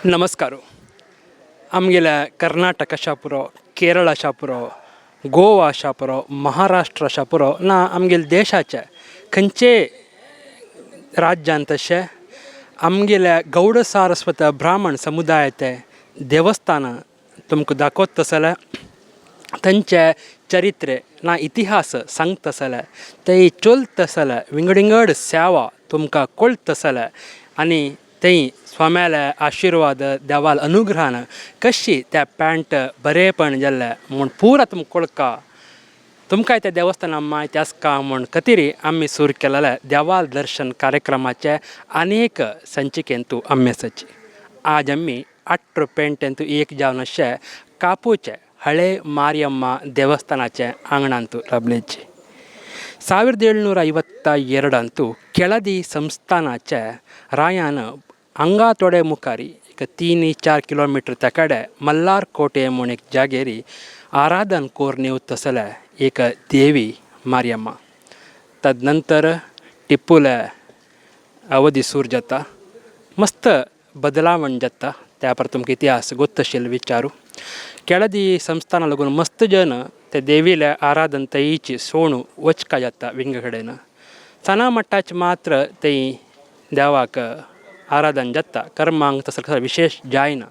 नमस्कार. आमगेल्या कर्नाटक शापुरो, केरळ शापुरो, गोवा शापुरो, महाराष्ट्र शापुरो ना आमगेल्या देशाचे खंयचे राज्यान तशें आमगेल्या गौड सारस्वत ब्राह्मण समुदायाचे देवस्थान तुमकां दाखोवता जाल्यार तांचे चरित्रे ना इतिहास सांगता जाल्यार ते चलता जाल्यार विंगड सेवा तुमकां कळटा जाल्यार आनी थंय स्वाम्याल्या आशिर्वाद देवाल अनुग्रहान कशी त्या पॅण्ट बरेपण जाल्ले म्हूण पुरा तुमकां कळका तुमकां त्या देवस्थानां म्हायती आसका म्हूण खातीर आमी सुरू केलेले देवाल दर्शन कार्यक्रमाचे अनेक संचिकेंतू आमी आसाची. आज आमी 8 पेंटेंतू एक जावन अशें कापूचे हळे मारियम्मा देवस्थानाचे आंगणांतू राबलेची. 1752 केळदी संस्थानाचे रायान हांगा थोडे मुखारी एक 3-4 किलोमीटर त्या कडेन मल्लार कोटे म्हूण एक जागेरी आराधन कोरून येवता जाल्यार एक देवी मारियम्मा. तदनंतर टिपूले अवधी सुरू जाता, मस्त बदलावण जाता. त्या पर तुमकां इतिहास गोत्तशिल्लो विचारू. केळदी संस्थाना लागून मस्त जन ते देवीले आराधन थंयची सोणू वचका जाता विंग कडेन. सना मट्टाचे मात्र थंय देवाक आराधन जाता. कर्मांक तसो विशेष जायना.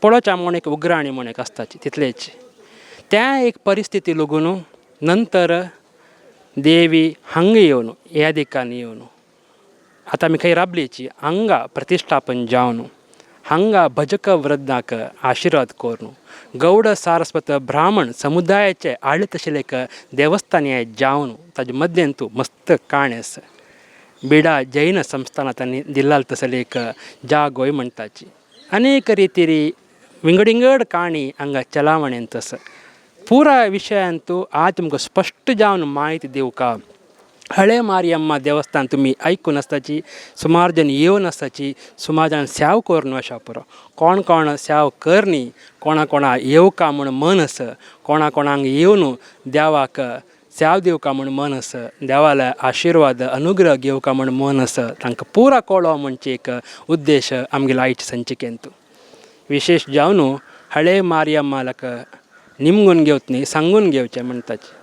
पळोवच्या म्हूण एक उग्राणी म्हूण एक आसताची तितलेच. त्या एक परिस्थिती लागून नंतर देवी हांगा येवन ह्या दिकान येवन आतां आमी खंय राबलीची हांगा प्रतिश्ठापन जावन हांगा भजक वृद्धांक आशिर्वाद करून गौड सारस्वत ब्राह्मण समुदायाचे आळत आशिल्लें एक देवस्थान हें जावन ताजे मध्येंतू मस्त काणी आसा. बिडा जैन संस्थानांनी दिल्ला तसले एक जागोय म्हणटाची. अनेक रितीरी विंगड काणी हांगा चलावणेंत आसा. पुरा विशयांतू आज तुमकां स्पश्ट जावन माहिती दिवका. हळे मारियम्मा देवस्थान तुमी आयकून आसताची, सुमार जन येवन आसताची, सुमार जन सेव करून वचा पुरो. कोण कोण सेव करनी, कोणा येवका म्हूण मन आसा, कोणाक येवन देवाक सेव दिवका म्हूण मन आसा, देवाले आशिर्वाद अनुग्रह घेवका म्हूण मन आसा, तांकां पुरा कळो म्हणचे एक उद्देश आमगेल्या आयच्या संचिकेंतू. विशेष जावन हळे मारियम्माक निमगून घेवत न्ही सांगून घेवचें म्हणटाचे.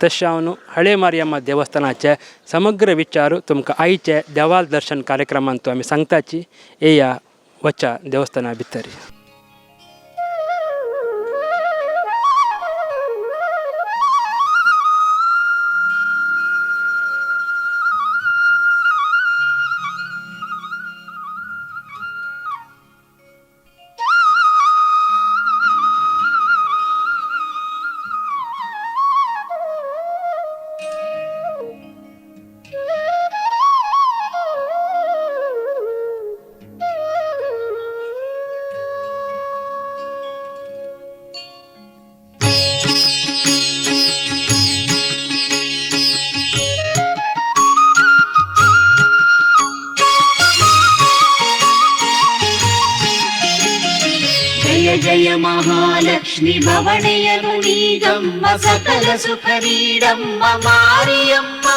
तशें हांव हळे मारियम्मा देवस्थानाचे समग्र विचार तुमकां आयचे देवाल दर्शन कार्यक्रमांतू आमी सांगताची. येया वचा देवस्थाना भितर. जय महालक्ष्मी भवनयनु नीगम्म सकल सुखनीडम्म मारियम्मा.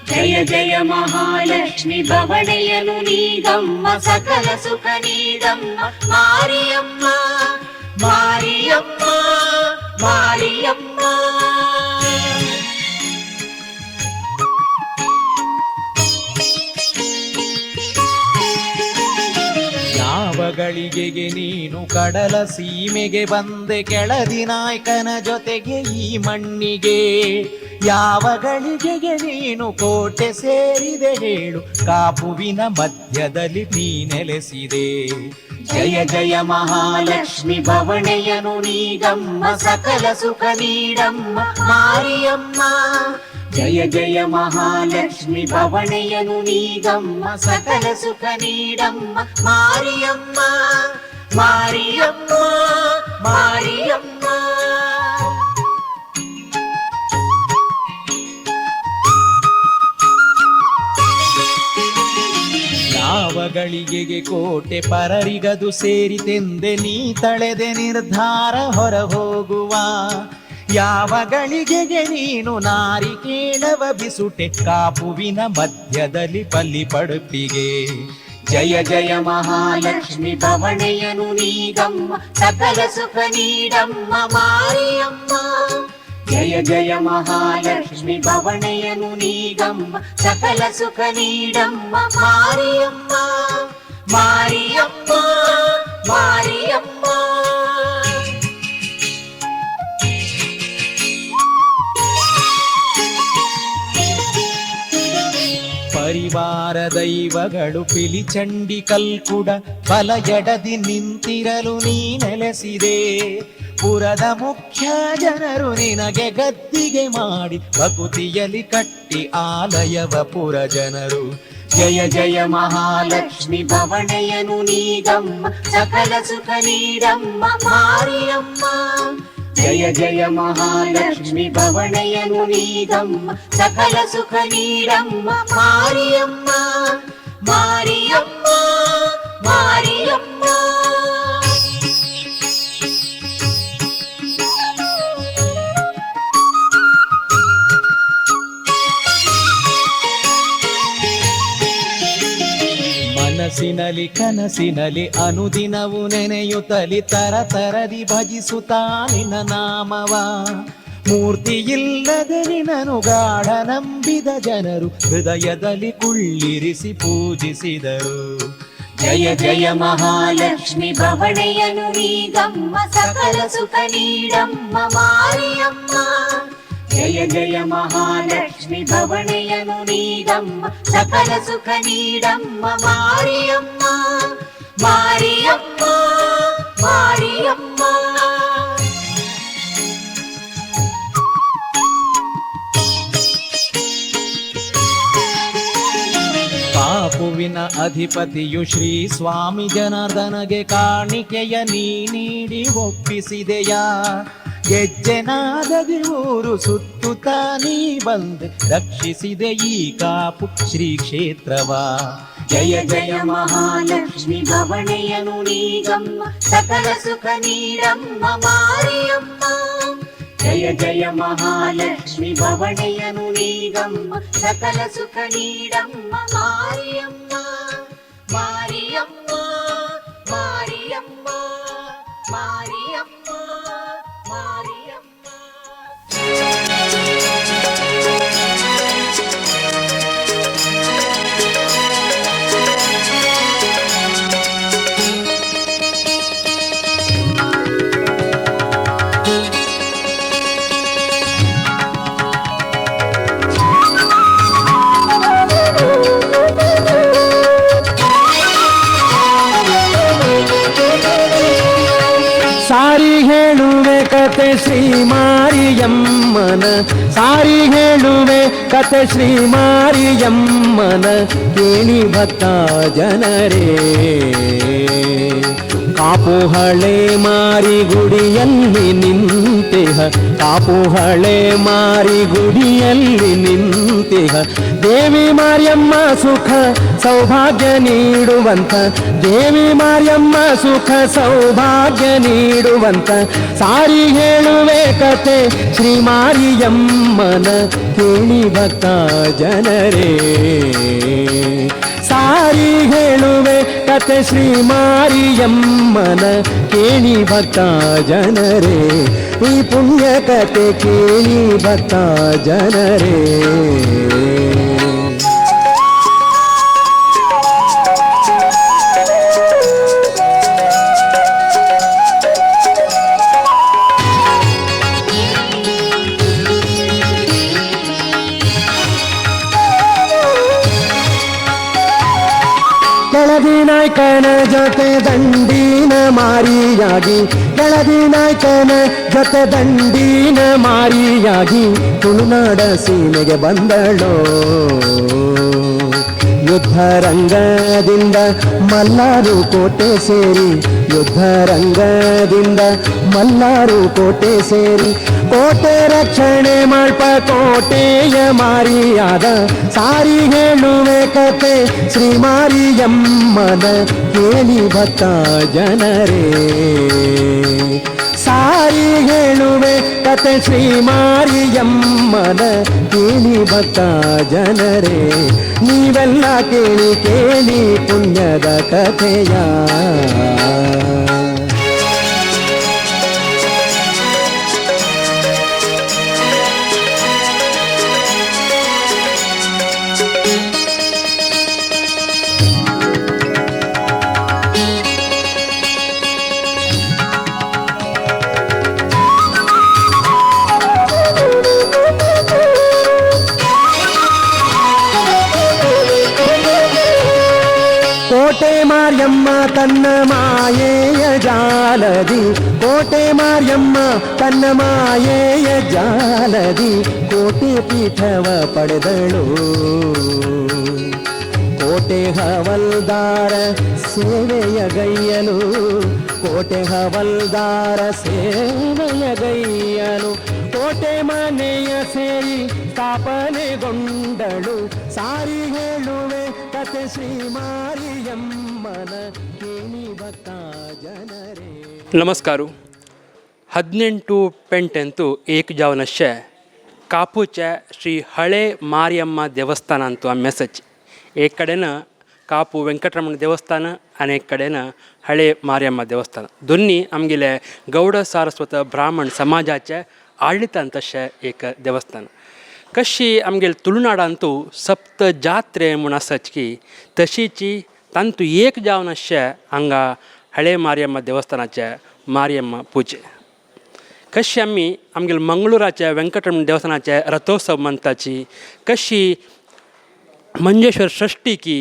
जय जय महालक्ष्मी भवनयनु नीगम्म सकल सुखनीडम्म मारियम्मा. मारियम्मा मारियम्मा. ಗಳಿಗೆ ನೀನು ಕಡಲ ಸೀಮೆಗೆ ಬಂದೆ ಕೆಳದಿ ನಾಯಕನ ಜೊತೆಗೆ ಈ ಮಣ್ಣಿಗೆ. ಯಾವ ಗಳಿಗೆಗೆ ನೀನು ಕೋಟೆ ಸೇರಿದೆ ಹೇಳು, ಕಾಪುವಿನ ಮಧ್ಯದಲ್ಲಿ ನೀ ನೆಲೆಸಿದೆ. ಜಯ ಜಯ ಮಹಾಲಕ್ಷ್ಮಿ ಭವನಯನು ನೀಗಮ್ಮ ಸಕಲ ಸುಖ ನೀಡಮ್ಮ ಮಾರಿಯಮ್ಮ. ಜಯ ಜಯ ಮಹಾಲಕ್ಷ್ಮಿ ಭವನಯನು ನೀಗಮ್ಮ ಸಕಲ ಸುಖ ನೀಡಮ್ಮ ಮಾರಿಯಮ್ಮ. ಮಾರಿಯಮ್ಮ ಮಾರಿಯಮ್ಮ. ಯಾವ ಗಳಿಗೆಗೆ ಕೋಟೆ ಪರರಿಗದು ಸೇರಿತೆಂದೆ ನೀ ತಳೆದೆ ನಿರ್ಧಾರ ಹೊರ ಹೋಗುವ. ಯಾವ ಗಳಿಗೆಗೆ ನೀನು ನಾರಿಕೇಳವ ಬಿಸುಟೆ ಕಾಪುವಿನ ಮಧ್ಯದಲ್ಲಿ ಪಲ್ಲಿ ಪಡುಪಿಗೆ. ಜಯ ಜಯ ಮಹಾಲಕ್ಷ್ಮಿ ಭವಣೆಯನು ನೀಗಮ್ಮ ಸಕಲ ಸುಖ ನೀಡಮ್ಮ ಮಾರಿಯಮ್ಮ. ಜಯ ಜಯ ಮಹಾಲಕ್ಷ್ಮಿ ಭವಣೆಯನು ನೀಗಮ್ಮ ಸಕಲ ಸುಖ ನೀಡಮ್ಮ ಮಾರಿಯಮ್ಮ. ಮಾರಿಯಮ್ಮ ಮಾರಿಯಮ್ಮ. ಪರಿವಾರ ದೈವಗಳು ಪಿಲಿಚಂಡಿ ಕಲ್ಕುಡ ಬಲ ಎಡದಿ ನಿಂತಿರಲು ನೀ ನೆಲೆಸಿದೆ. ಪುರದ ಮುಖ್ಯ ಜನರು ನಿನಗೆ ಗದ್ದಿಗೆ ಮಾಡಿ ಭಕುತಿಯಲ್ಲಿ ಕಟ್ಟಿ ಆಲಯವ ಪುರ ಜನರು. ಜಯ ಜಯ ಮಹಾಲಕ್ಷ್ಮಿ ಭವಣೆಯನು ನೀಗಮ್ಮ ಸಕಲ ಸುಖ ನೀಡಮ್ಮ ಮಾರಿಯಮ್ಮ. ಜಯ ಜಯ ಮಹಾಲಕ್ಷ್ಮಿ ಭವಣೆಯನು ನೀಗಮ್ಮ ಸಕಲ ಸುಖ ನೀಡಮ್ಮ ಮಾರಿಯಮ್ಮ. ಮಾರಿಯಮ್ಮ ಮಾರಿಯಮ್ಮ. ಮನಸ್ಸಿನಲ್ಲಿ ಕನಸಿನಲ್ಲಿ ಅನುದಿನವು ನೆನೆಯುತ್ತಲಿ ತರತರದಿ ಭಜಿಸುತ್ತಾ ನಿನ್ನ ನಾಮವ. ಮೂರ್ತಿಯಿಲ್ಲದೆ ನಿನ್ನನು ಗಾಢ ನಂಬಿದ ಜನರು ಹೃದಯದಲ್ಲಿ ಕುಳ್ಳಿರಿಸಿ ಪೂಜಿಸಿದರು. ಜಯ ಜಯ ಮಹಾಲಕ್ಷ್ಮಿ ಭವಣೆಯನು ನೀಗಮ್ಮ ಸಕಲ ಸುಖ ನೀಡಮ್ಮ ಮಾರಿಯಮ್ಮ. ಜಯ ಜಯ ಮಹಾಲಕ್ಷ್ಮಿ ಭವಣೆಯನು ನೀಗಮ್ಮ ಸಕಲ ಸುಖ ನೀಡಮ್ಮ ಮಾರಿಯಮ್ಮ. ಮಾರಿಯಮ್ಮ ಮಾರಿಯಮ್ಮ. ಕಾಪುವಿನ ಅಧಿಪತಿಯು ಶ್ರೀ ಸ್ವಾಮಿ ಜನಾರ್ದನಗೆ ಕಾಣಿಕೆಯ ನೀ ನೀಡಿ ಒಪ್ಪಿಸಿದೆಯಾ. ಗೆಜ್ಜೆನಾದದಿ ಊರು ಸುತ್ತುತ್ತಾ ನೀ ಬಂದೆ ರಕ್ಷಿಸಿದೆ ಈ ಕಾಪು ಶ್ರೀ ಕ್ಷೇತ್ರವ. ಜಯ ಜಯ ಮಹಾಲಕ್ಷ್ಮಿ ಭವಣೆಯನು ನೀಗಮ್ಮ ಸಕಲ ಸುಖ ನೀಡಮ್ಮ ಮಾರಿಯಮ್ಮ. ಜಯ ಜಯ ಮಹಾಲಕ್ಷ್ಮಿ ಭವಣೆಯನು ನೀಗಮ್ಮ ಸಕಲ ಸುಖ ನೀಡಮ್ಮ ಮಾರಿಯಮ್ಮ. ಮಾರಿಯಮ್ಮ ಮಾರಿಯಮ್ಮ ಮಾರಿಯಮ್ಮ ಮಾರಿಯಮ್ಮ. ಸಾರಿ ಹೇಳುವೆ ಕತೆ ಶ್ರೀ ಮಾರಿಯಮ್ಮನ, ಸಾರಿ ಹೇಳುವೆ ಕತೆ ಶ್ರೀ ಮಾರಿಯಮ್ಮನ, ಕೇಳಿ ಭಕ್ತ ಜನರೇ. ಕಾಪು ಹಳೆ ಮಾರಿ ಗುಡಿಯಲ್ಲಿ ನಿಂತೆಹ, ಕಾಪು ಹಳೆ ಮಾರಿ ಗುಡಿಯಲ್ಲಿ ನಿಂತೆಹ, ದೇವಿ ಮಾರಿಯಮ್ಮ ಸುಖ ಸೌಭಾಗ್ಯ ನೀಡುವಂತ, ದೇವಿ ಮಾರಿಯಮ್ಮ ಸುಖ ಸೌಭಾಗ್ಯ ನೀಡುವಂತ, ಸಾರಿ ಹೇಳುವೆ ಕತೆ ಶ್ರೀ ಮಾರಿಯಮ್ಮನ, ಕೇಳಿ ಭಕ್ತ ಜನರೇ. ಸಾರಿ ಹೇಳುವೆ ಕತೆ ಶ್ರೀ ಮಾರಿಯಮ್ಮನ, ಕೇಳಿ ಭಕ್ತ ಜನರೇ. ಈ ಪುಣ್ಯ ಕತೆ ಕೇಳಿ ಭಕ್ತ ಜನರೇ. ಕೆಳದಿ ನಾಯ್ಕನ ಜೊತೆ ದಂಡಿನ ಮಾರಿಯಾಗಿ, ಕೆಳದಿ ನಾಯ್ಕನ ಜೊತೆ ದಂಡಿನ ಮಾರಿಯಾಗಿ, ತುಳುನಾಡ ಸೀಮೆಗೆ ಬಂದಳೋ. ಯುದ್ಧ ರಂಗದಿಂದ ಮಲ್ಲಾರು ಕೋಟೆ ಸೇರಿ, ಯುದ್ಧ ರಂಗದಿಂದ ಮಲ್ಲಾರು ಕೋಟೆ ಸೇರಿ, ಕೋಟೆ ರಕ್ಷಣೆ ಮಾಡ್ಪ ಕೋಟೆಯ ಮಾರಿಯಾದ, ಸಾರಿ ಹೇಳುವೆ ಕತೆ ಶ್ರೀ ಮಾರಿಯಮ್ಮನ, ಕೇಳಿ ಭಕ್ತ ಜನರೇ. ಸಾರಿ ಹೇಳುವೆ ಕತೆ ಶ್ರೀ ಮಾರಿಯಮ್ಮನ ಕೇಳಿ ಭಕ್ತ ಜನರೇ, ನೀವೆಲ್ಲ ಕೇಳಿ ಕೇಳಿ ಪುಣ್ಯದ ಕಥೆಯ. ಕೋಟೆ ಮಾರ್ಯಮ್ಮ ತನ್ನ ಮಾಯೆಯ ಜಾಲದಿ, ಕೋಟೆ ಮಾರ್ಯಮ್ಮ ತನ್ನ ಮಾಯೆಯ ಜಾಲದಿ ಕೋಟೆ ಪೀಠವ ಪಡೆದಳು. ಕೋಟೆ ಹವಲ್ದಾರ ಸೇವೆಯ ಗೈಯಲು, ಕೋಟೆ ಹವಲ್ದಾರ ಸೇವೆಯ ಗೈಯಲು ಕೋಟೆ ಮನೆಯ ಸೇರಿ ಸ್ಥಾಪನೆಗೊಂಡಳು. ಸಾರಿ ಹೇಳುವೆ ಕತೆ ಶ್ರೀ ಮಾರಿಯಮ್ಮನ ಕೇಳಿ ಭಕ್ತ ಜನರೇ. नमस्कार. 18 ಪೆಂಟೆಂತು ಏಕ ಜಾವನಶ್ಯ ಕಾಪುच्या ಶ್ರೀ ಹಳೆ ಮಾರಿಯಮ್ಮ ದೇವಸ್ಥಾನ ಅಂತೂ ಆ ಮೆಸೇಜ್. एक कडेन कापू वेंकटरमण देवस्थान आनी एक कडेन हळे मारियम्मा देवस्थान. दोन्ही आमगेले गौड सारस्वत ब्राह्मण समाजाचे आडಳಿತಾन तशें एक देवस्थान. कशी आमगेले तुळुनाडांतू सप्त जात्रे म्हूण आसच की तशीची तांतू एक जावन अशें हांगा हळे मारियम्मा देवस्थानाचे मारियम्मा पुजे. कशी आमी आमगेले मंगळुराचे वेंकटरमण देवस्थानाचे रथोत्सव मनताची, कशी मंजेश्वर षष्टी की,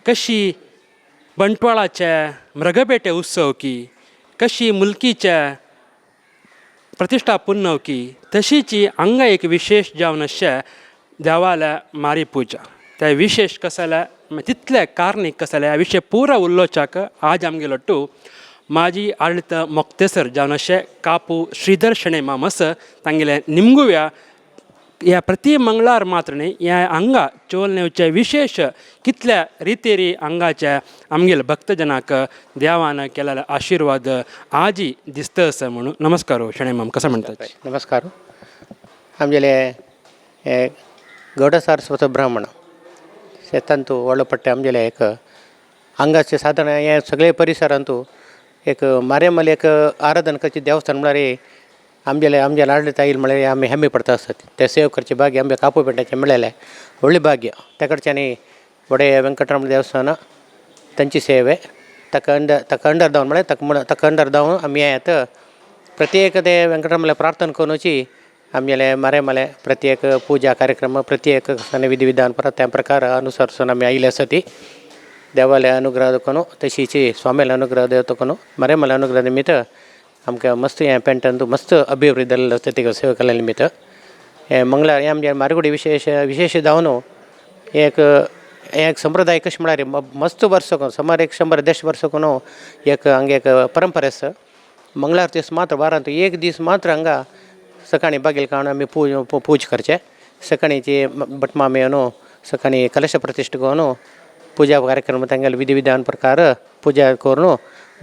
कशी बंटवाळाचे मृगपेटे उत्सव की, कशी मुलकीचे प्रतिष्ठा पुन्नव की, तशीची हांगा एक विशेष जावन अशें देवाल्या मारी पुजा. त्या विशेष कसले तितले कारणीक कसले ह्या विशय पुरा उल्लोवच्याक आज आमगेलो माजी आडಳಿತ ಮೊಕ್ತೇಸರ್ जावन अशें कापू श्रीधर शेणे मामस तांगेले निमगुव्या ह्या प्रति मंगळार मात्र न्ही ह्या हांगा चोलनेवचे विशेष कितल्या रितेरी हांगाच्या आमगेले भक्तजनाक देवान केलेले आशिर्वाद आजी दिसता आसा म्हणून. नमस्कार शेणे माम, कसं म्हणटात? नमस्कार. आमगेले गौड सारस्वत ब्राह्मण शेतांतू वळपट्टे आमगेले एक हांगाचे साधारण हे सगळे परिसरांतू एक मारियम्माले एक आराधन करची देवस्थान म्हळ्यार आमगेले आडಳಿತ येईल म्हळ्यार आमी हेम्मे पडता आसत. ते सेव करचे भाग्य आमगे कापू पेट्याचे मेळ्ळेले व्हडले भाग्य. त्या कडच्यानी वडे वेंकटरमण देवस्थान तांची सेवे ताका अंडर धांवन म्हळ्यार ताका अंडर धांवन आमी येत प्रत्येक ते वेंकटरमणाले प्रार्थना करून वची आमगेले मारियम्माले प्रत्येक पूजा कार्यक्रम प्रत्येक विधी विधान परत त्या प्रकार अनुसरून आमी आयिल्ले आसा ती. देवाले अनुग्रह तकोन तशीची स्वामीले अनुग्रह देव तकोन मारियम्माले अनुग्रह निमित्त आमकां मस्त हें पेंटंतू मस्त अभिवृद्धी जाल्लो आसता तिका सेवा केल्या निमित्त. हें मंगळार हें आमगे मारगुडी विशेष जावन एक संप्रदाय कशें म्हळ्यार मस्त वर्स सुमार 100-150 वर्स कोन एक हांगा एक परंपरा आसा. मंगळार दीस मात्र वारांतू एक दीस मात्र हांगा सकाळी बागेल काडून आमी पूज करचे. सकाळीची भटमामे न्हू सकाळी कलश प्रतिश्ठा करून पूजा कार्यक्रम तांगेले विधी विधान प्रकार पूजा करून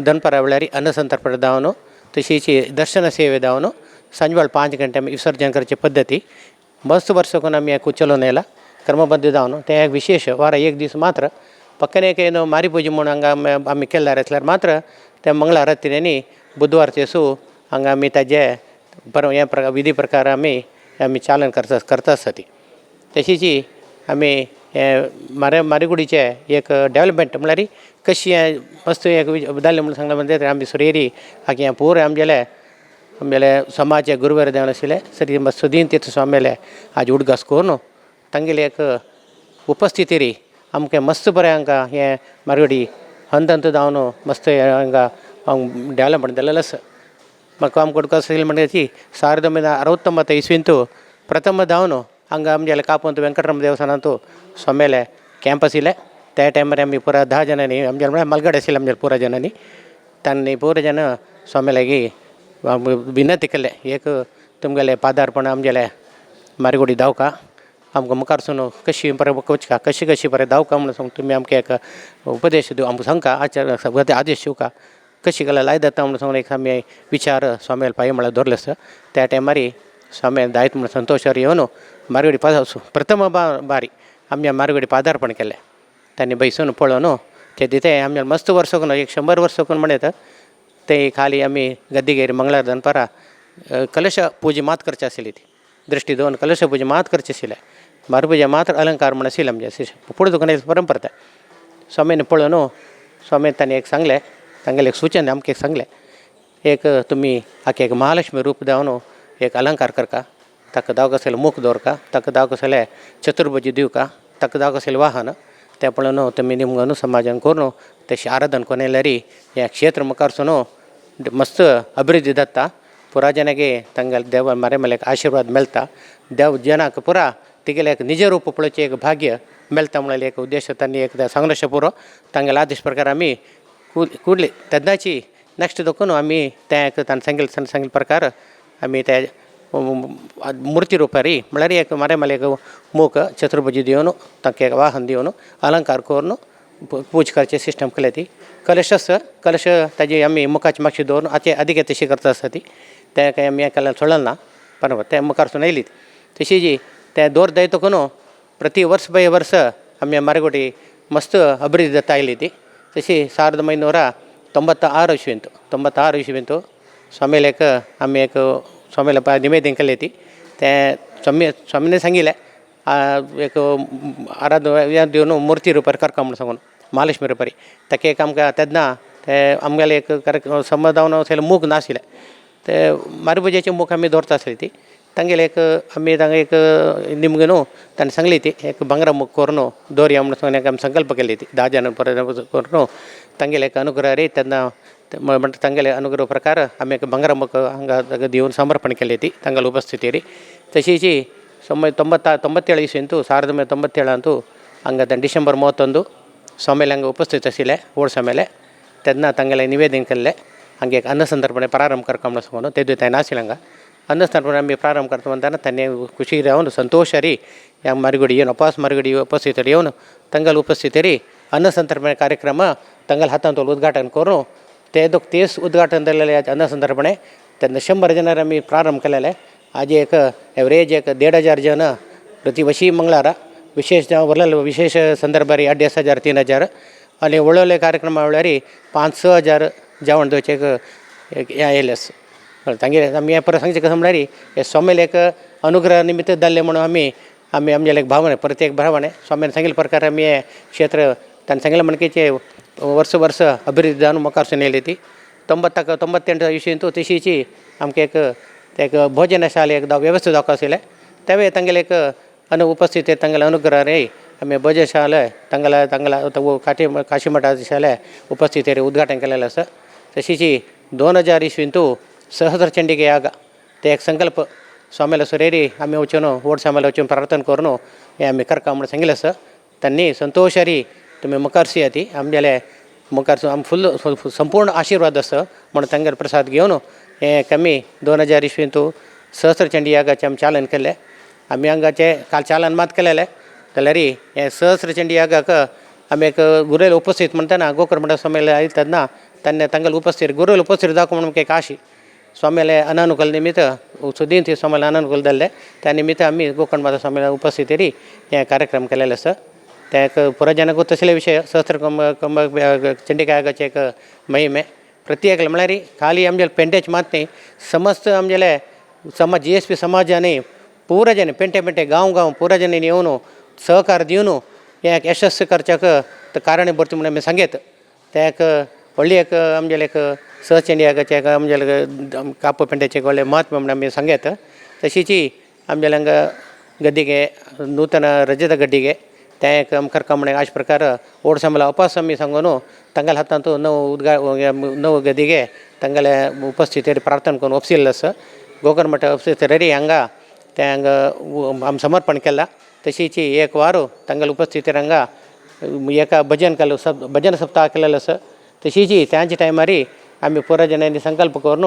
दनपरा वेळार अन्नसंतर्पण दावन तशीची दर्शन सेवे दावन सांजवेळ 5 गंटे आमी विसर्जन करचे पद्दती मस्त वर्स कोन आमी एक चलोवन येयला क्रमबद्ध दावन. ते एक विशेष वारा एक दीस मात्र पक्कन एक ಏನು मारी पूजा म्हणून हांगा आमी केल्यार आसल्यार मात्र त्या मंगळार रात्रींनी बुधवार तेसू हांगा आमी ताजे हे विधी प्रकार आमी चालन करता आसता ती. तशीची आमी मारिगुडीचे एक डेवलपमेंट म्हळ्यार कशी मस्त एक जाल्लें म्हणून सांगलें म्हणजे आमी सुरेरी हाका हें पुरो आमगेले समाज गुरुवार देवन आशिल्ले सरी सुदीन तीर्थ स्वामीले आज उडगास करून तांगेले एक उपस्थिती री आमकां मस्त बरें हांकां हें मारगुडी हंत जावन मस्त हांगा डेवलपमेंट जाल्लें आसा. म्हाका आमकां उडगास आशिल्लें म्हणजे ती 1969 इसवींतू प्रथम जावन हांगा आमगेले कापूंत वेंकटरमण देवस्थानांतू स्वामीले कॅम्प आशिल्ले. त्या टायमार आमी पुरा 10 जणांनी आमगेले म्हळ्यार मालगाडी आशिल्ले आमगेले पुरा जणांनी तांणी पुरा जन स्वामीलागी विनंती केले एक तुमगेले पादार्पण आमगेले मारगुडी दावका आमकां मुखारसून कशी बरें वचका कशी बरें दावका म्हणून तुमी आमकां एक उपदेश दिव आमकां सांगका आचार आदेश दिवका कशी कला लायता म्हणून सांगून एक आम्ही विचार स्वामीला पायी मला धरलं असं. त्या टायमारी स्वामी दायित्व म्हणून संतोषावर येऊन मारगडी प्रथम बारी आमच्या मारगडी पादार्पण केलं. त्यांनी बैसून पळून ते तिथे आमच्या मस्त वर्ष कोण 100 वर्ष कोण म्हणत ते खाली आम्ही गद्दिगेरी मंगळार दनपारा कलश पूजे मात करचे आसली ती दृष्टी दोन कलश पूजे मात करचे आशिल्ले. मारपूजा मात्र अलंकार म्हण आशिल्ले आमचे पुढे दुकानाची परंपरा. स्वामीने पळून स्वामी त्यांनी एक सांगले तांगेले एक सूचना आमके एक सांगले एक तुम्ही आखे एक महालक्ष्मी रूप देवन एक अलंकार करका ताका दाव कसले मुख दवरका ताका दाव कसले चतुर्भुजी दिवका ताका दाव कसले वाहन ते पळून तुम्ही निमगून समाजान करून तशी आराधन कोनेल्यारी या क्षेत्र मुखारसून मस्त अभिवृद्धी दत्ता. पुरा जनागे ತಂಗಲ್ देव मरे ಮೇಲೆ आशीर्वाद मेळता. देव जनाक पुरा तिगेले एक निज रूप पळोवचे एक भाग्य मेळता म्हणून एक उद्देश त्यांनी एकदा संघर्ष पुरो तांगेला आदेश प्रकार आम्ही कुडली तेन्नाची नेक्स्ट दोकून आम्ही त्या एक सांगिल प्रकार आम्ही त्या मूर्ती रुपारी म्हळ्यार एक मरे ಮೇಲೆ एक मूक चतुर्भुजी दिवन ताका एक वाहन दिवन अलंकार करून पूज करचे सिस्टम केले ती. कलश ताजी आम्ही मुखाची मागची दवरून आते अधिक तशी करता आसता ती त्या काही आम्ही एकाला सोडलं ना पण त्या मुखारसून आयली तशी जी त्या दोर दयतकून प्रति वर्ष बाय वर्ष आम्ही मारगोटी मस्त अभिवृद्धी दत्ता आयली ती. तशी 1996 इस्वींतू स्वामीला एक आम्ही एक स्वामीला निवेदन केले ती. त्या स्वामीने सांगितले एक आराधना देवन मूर्ती रुपारी करका म्हणून सांगून महालक्ष्मी रुपारी ताका एक आमकां तेन्ना ते आमगेले एक कार्यक्रम समजावन अशें मूग नाशिल्ले ते मारपूजेचें मूग आमी दवरता आसली ती तांगेले एक आमी तांकां एक निमगे न्हू ताणें सांगली ती एक भांगरा मूग करून दवरया म्हणून सांगून एक आमी संकल्प केली ती 10 जाणां पर्यंत करून तांगेले एक अनुग्रह रे तेन्ना म्हणटा तांगेले अनुग्रह प्रकार आमी एक भांगरा मूग हांगा दिवन समर्पण केली ती तांगेले उपस्थितीरी. तशीची 97 ಇಸ್ವಿಂತು 1997 ಅಂತೂ ಹಂಗೆ ಡಿಸೆಂಬರ್ 31 ಸ್ವಾಮಿಲಿ ಹಂಗೆ ಉಪಸ್ಥಿತ ಆಸಿಲ್ಲ ಓಡ್ ಸ್ವಾಮಿಲೆ ತೆನ್ನ ತಂಗೆಲ್ಲ ನಿವೇದನೆ ಕಲ್ಲೆ ಹಂಗೆ ಅನ್ನ ಸಂದರ್ಪಣೆ ಪ್ರಾರಂಭ ಕರ್ಕೊಂಡು ಸಕೊಂಡು ತೆದ್ದು ತಾಯಿ ನಾಸಿಲಂಗ ಅನ್ನ ಸಂದರ್ಪಣೆ ನಮಗೆ ಪ್ರಾರಂಭ ಕರ್ತ ಬಂದಾನ ತನ್ನೇ ಖುಷಿ ರೀ ಅವನು ಸಂತೋಷ ರೀ ಯಾ ಮರಿಗುಡಿ ಏನು ಮರಿಗುಡಿ ಉಪಸ್ಥಿತ ರೀ ಅವನು ತಂಗಲ್ ಉಪಸ್ಥಿತಿ ರೀ ಅನ್ನ ಸಂದರ್ಪಣೆ ಕಾರ್ಯಕ್ರಮ ತಂಗಲ್ 10 ಉದ್ಘಾಟನೆ कोरू तेच उद्घाटन अन्न संदर्पणे त्यांना 100 जनांनी आम्ही प्रारंभ केलेला आहे. आज एक एव्हरेज एक 1,500 जण प्रति वर्षी मंगळार विशेष संदर्भारी 2,500 3,000 आणि ಒಳ್ಳೊಳ್ಳೆ ಕಾರ್ಯಕ್ರಮ वेळारी 5-6 हजार जेवण द्यायचे एक येयलेस तांगे आमी परत सांगचे कसं म्हणल्यार हे स्वामीला एक अनुग्रह निमित्त जाल्ले म्हणून आमी आमच्या एक भावने प्रत्येक भावने स्वामीने सांगिल्ले प्रकार आमी हे क्षेत्र ताणें सांगिल्ले म्हणकीचे वर्स अभिवृद्धी जावन मुखारसून येयली ती. 98 इस्वींतू तशीची आमकां एक भोजन शाले एक व्यवस्थित जावंक आशिल्लें तेवे तांगेले एक उपस्थिती तांगेले अनुग्रह रे आमी भोजन शाले तांगेला काशी मठा शाले उपस्थितीरी उद्घाटन केलेलें आसा. तशीची 2000 इस्वींतू सहस्रचंडीगे याग ते एक संकल्प स्वामीला सुरेरी आमी वचून ओड स्वामीला वचून प्रार्थना करून हे आमी करका म्हणून सांगिल्लें आसा. त्यांनी संतोषारी तुम्ही मुखारसी ती आमगेले मुखारसून आम फुल संपूर्ण आशीर्वाद आसा म्हणून तांगेले प्रसाद घेवन हे कमी 2000 इस्वींतू सहस्रचंडी यागाचे आमी चालन केले. आमी हांगाचे काल चालन मात केलेले जाल्यार हे सहस्रचंडी यागाक आमी एक गुरेल उपस्थित म्हणटाना गोकर मठा स्वामीला आयले तेन्ना तांणे तांगेले उपस्थित गुरेल उपस्थित दाखोवन म्हणून एक आशी स्वामीले अनानुकूल निमित्त सुदीन ती स्वामीला अनानुकूल जाल्ले त्या निमित्त आमी गोकर्ण मठा स्वामीला उपस्थितीरी हे कार्यक्रम केलेले आसा. त्या एक पुराजनाक तसले विषय सहस्र चंडिका यागाचे एक महिमे प्रत्येक म्हळ्यार खाली आमचे पेंटेच मात न्ही समस्त आमगेले समाज GSP समाजाने पुरा जन पेंटे गांव पुरा जनांनी येवन सहकार दिवन हे एक यशस्वी करच्याक कारणीभूत म्हणून आमी सांगेत. ते एक व्हडली एक आमगेले एक सहचंडी यागाचे एक आमगेले कापू पेंट्याचे एक व्हडलें महत्व म्हणून आमी सांगेत. तशीची आमगेले हांगा गड्डिगे नूतन रजत गड्डिगे त्या एक करका म्हणून अशा प्रकार ओड समाला उपास आमी सांगून तांगेल्या हातांत नव गदिगे तांगेले उपस्थितीर प्रार्थना करून ओपसिल्लो आसा. गोकर्ण मठ उपस्थितीरी हांगा ते हांगा आमी समर्पण केला. तशीची एक वार तांगेल्या उपस्थितीर हांगा एका भजन सप्ताह केलेलो आसा. तशीची त्यांच्या टायमारी आमी पुरा जनांनी संकल्प करून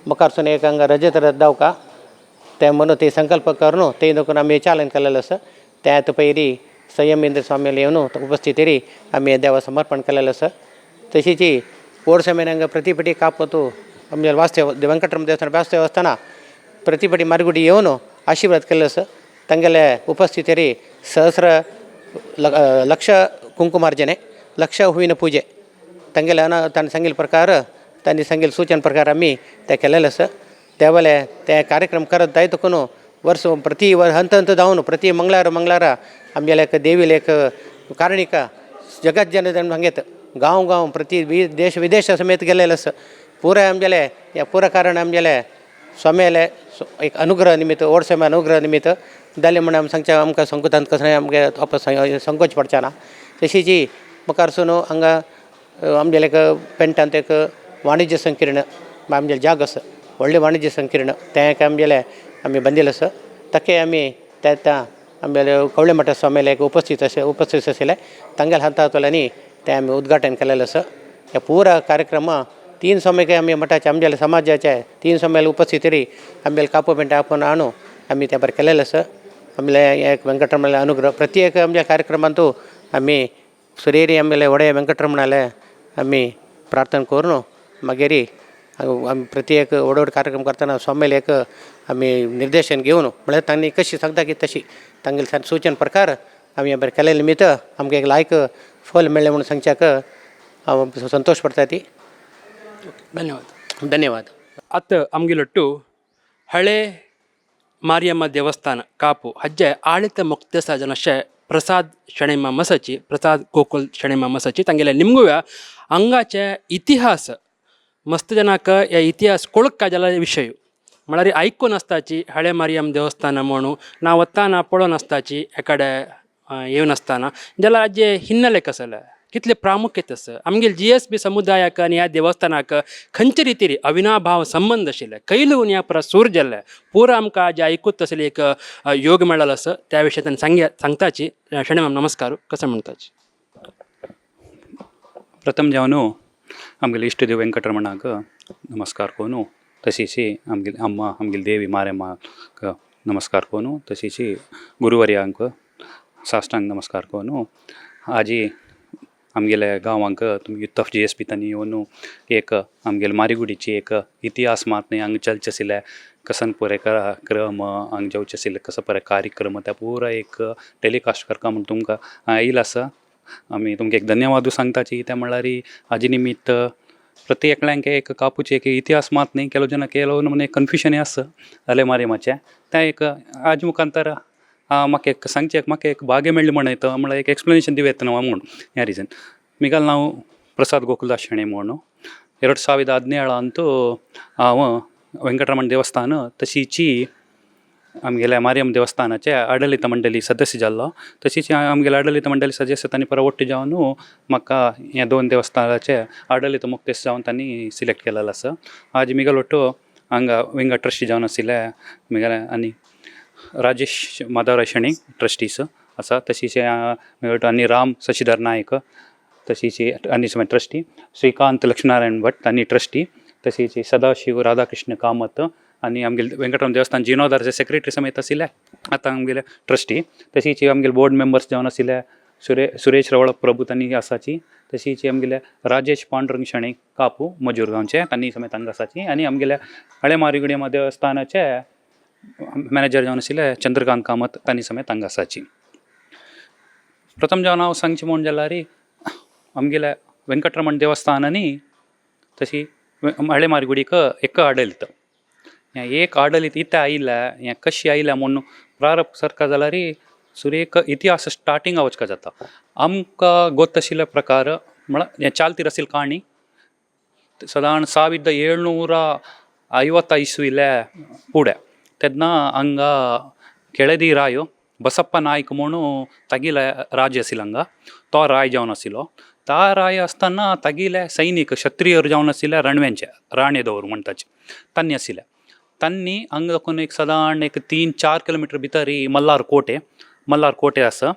मुखारसून एक हांगा रजत रथ दावका ते म्हणून ते संकल्प करून ते देखून आमी चालन केलेलो आसा. त्यात पयली संयमेंद्र स्वामीला येवन उपस्थितीरी आमी देवा समर्पण केलेलो आसा. तशीची ಓಡ್ಸಮೇಲೆ ಹಂಗೆ ಪ್ರತಿಪಟಿ ಕಾಪತ್ತು ಆಮೇಲೆ ವಾಸ್ತವ ವೆಂಕಟರಮಣ ದೇವಸ್ಥಾನ ವಾಸ್ತವ ದೇವಸ್ಥಾನ ಪ್ರತಿಪಟಿ ಮರಿಗುಡಿ ಏನು ಆಶೀರ್ವಾದ ಕೆಲಸ ತಂಗೆಲೆ ಉಪಸ್ಥಿತರಿ ಸಹಸ್ರ ಲಕ್ಷ ಕುಂಕುಮಾರ್ಜನೆ ಲಕ್ಷ ಹೂವಿನ ಪೂಜೆ ತಂಗೆಲೆ ತನ್ನ ಸಂಗಿಲ್ ಪ್ರಕಾರ तनी संगील सूचन प्रकार आम्ही त्या केलेलं असं त्यावेळे त्या कार्यक्रम करत जायतकून वर्ष प्रति हंत हंत जाऊन प्रति मंगळार आमच्याला एक देवीला एक कारणिका जगात जन सांगेत गाव प्रति देश विदेश समेत गेलेलं असं पुरा आमच्याला या पुरा कारण आमच्याला स्वाम्याला एक अनुग्रह निमित्त ओडसम्या अनुग्रह निमित्त जाले म्हणून आम सांगच्या आमकां संकुतांत कसं आमगे वापस संकोच पडचाना तशी जी मुखारसून हांगा आमच्याला एक पेंटांत एक वाणिज्य संकीर्ण आमचे जाग असं व्हडलें वाणिज्य संकीर्ण तें आमगेले आमी बांदिल्लें आसा ताके आमी त्या आमगेले कवळे मठ स्वामीला एक उपस्थित आशिल्ले तांगेल हातांतल्यानी तें आमी उद्घाटन केलेलें आसा ह्या पुरा कार्यक्रम 3 स्वामीक आमी मठाचे आमगेले समाजाचे 3 स्वामीला उपस्थितरी आमगेले कापू पेंटा आपण आणू आमी त्या बरें केलेलें आसा आमले एक वेंकटरमणाले अनुग्रह प्रत्येक आमच्या कार्यक्रमांतू आमी सुरेरी आमगेले व्हडे वेंकटरमणाले आमी प्रार्थना करून मागीर आमी प्रत्येक व्हड कार्यक्रम करतना स्वामीला एक आमी निर्देशन घेवन म्हळ्यार तांणी कशी सांगता की तशी तांगेले सूचन प्रकार आमी हे बरें केलेले निमित्त आमकां एक लायक फल मेळ्ळें म्हणून सांगच्याक हांव संतोश पडटा ती ಧನ್ಯವಾದ ಅತ್ತ ಅಮ್ಗಿಲೊಟ್ಟು ಹಳೆ ಮಾರಿಯಮ್ಮ ದೇವಸ್ಥಾನ ಕಾಪು ಹಜ್ಜೆ ಆಳಿತ ಮುಕ್ತಸ ಜನಶ ಪ್ರಸಾದ್ ಶಣೆಮ್ಮ ಮಸಚಿ ಪ್ರಸಾದ್ ಗೋಕುಲ್ ಶಣೆಮ್ಮ ಮಸಚಿ ತಂಗೆಲೆ ನಿಮಗೂ ಅಂಗಾಚೆ इतिहास मस्त जनाक या इतिहास कोळक काजला विषय म्हळ्यार आयकून आसताची हळे मारियम देवस्थान म्हणून ना वताना पळोवन आसताची एकाडे येवन आसतना जाल्यार हाजे हिन्नले कसले कितले प्रामुख्यते आसा आमगेल GSB समुदायाक आनी ह्या देवस्थानाक खंयचे रितीरी अविनाभाव संबंध आशिल्ले कैलून ह्या परस सूर जाल्ले पुरो आमकां जे आयकूत तसले एक योग मेळ्ळलो आसा त्या विशयी तांणी सांगताची शणे मॅम नमस्कार कसं म्हणताची प्रथम जावन आमगेले इष्टदेव वेंकटरमणाक नमस्कार कोनू तशीच आमगेली अम्मा आमगेली देवी मारेम्माक नमस्कार कोनू तशीच गुरुवर्यांक साश्टांग नमस्कार कोनू आजी आमगेले गांवांक तुमी युथ ऑफ GSB तांणी येवन एक आमगेले मारिगुडीची एक इतिहास मातने हांगा चलचे आशिल्ले कसन परे क्रम हांगा जेवचे आशिल्ले कसो परे कार्यक्रम त्या पुरा एक टेलिकास्ट करता म्हूण तुमकां येयला आसा आमी तुमकां एक धन्यवाद सांगताची ते म्हणल्यार हाजे निमित्त प्रत्येकल्यांक एक कापूचे एक इतिहास मात न्ही केलो जना केलो म्हण एक कन्फ्युजन आसा जाले मारेमाचें तें एक आज मुखांतर म्हाका एक सांगचें म्हाका एक भाग्य मेळ्ळें म्हणत म्हळ्यार एक एक्सप्लेनेशन दिवेत म्हूण ह्या रिजन मिगाल नांव प्रसाद गोकुलदास शेणे म्हणून 2017 ಅಂತೂ हांव वेंकटरमण देवस्थान तशीच आमगेल्या मारियम देवस्थानाचे आडಳಿತ मंडळी सदस्य जाल्लो तशीच आमगेल्या आडಳಿತ मंडळी सदस्य तांणी परत ಒಟ್ಟು जावन म्हाका ह्या 2 देवस्थानाचे आडಳಿತ मुक्तेस जावन तांणी सिलेक्ट केलेलो आसा आज मिगल ಒಟ್ಟು हांगा विंगा ट्रस्टी जावन आशिल्ले मिगेले आनी राजेश माधवराय शेणी ट्रस्टीस आसा तशीच आनी राम शशिधर नायक तशीच आनी ट्रस्टी श्रीकांत लक्ष्मीनारायण भट तांणी ट्रस्टी तशीच सदाशिव राधाकृष्ण कामत आनी आमगेले वेंकटरमण देवस्थान जीर्णोद्धाराचे सेक्रेटरी समेत आशिल्ले आतां आमगेले ट्रस्टी तशीच आमगेले बोर्ड मेंबर्स जावन आशिल्ले सुरेश रवळ प्रभू तांणी आसाची तशीच आमगेले राजेश पांडुरंग शेणे कापू मजूर गांवचे तांणी समेत हांगा आसाची आनी आमगेले हळे मारिगुडी देवस्थानाचे मॅनेजर जावन आशिल्ले चंद्रकांत कामत तांणी समेत हांगा आसाची प्रथम जावन हांव सांगचें म्हण जाल्यार आमगेल्या वेंकटरमण देवस्थानांनी तशी हळे मारिगुडीक एक आडಳಿತ हें एक आडಳಿತ इतें आयिल्लें हें कशें आयिल्लें म्हूण प्रारंभ सरकार जाल्यार सुरेख इतिहास स्टार्टिंग वचका जाता आमकां गोत आशिल्ल्या प्रकार म्हळ्यार हें चालतीर आशिल्ली काणी सादारण 1750 इस्वीले फुडें तेन्ना हांगा केळदी राय बसप्प नायक म्हणून तागेले राज आशिल्लो हांगा तो राय जावन आशिल्लो ता राय आसतना तागेले सैनीक क्षत्रियर जावन आशिल्ले रणवेंचे राणे दवर म्हणटाचे तांणी आशिल्ले तांणी हांगा देखून एक सादारण एक 3-4 किलोमिटर भितर मल्हार कोटे आसा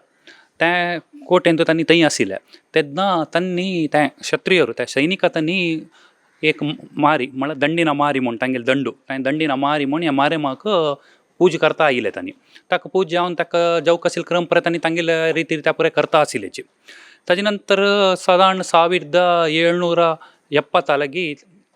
ते कोटेंत तांणी थंय आशिल्ले तेन्ना तांणी ते क्षत्रियर ते सैनिका तांणी एक मारी म्हळ्यार दंडिना मारी म्हूण तांगेले दंडू दंडिना मारी म्हूण ह्या मारेमाक पूज करता आयिल्ले तांणी ताका पूज जावन ताका जेवक आशिल्ले क्रमपरे तांणी तांगेले रितीर त्या परे करता आशिल्लेची ताजे नंतर सादारण 1700 ಎಪ್ಪತ್ತಾಲಗಿ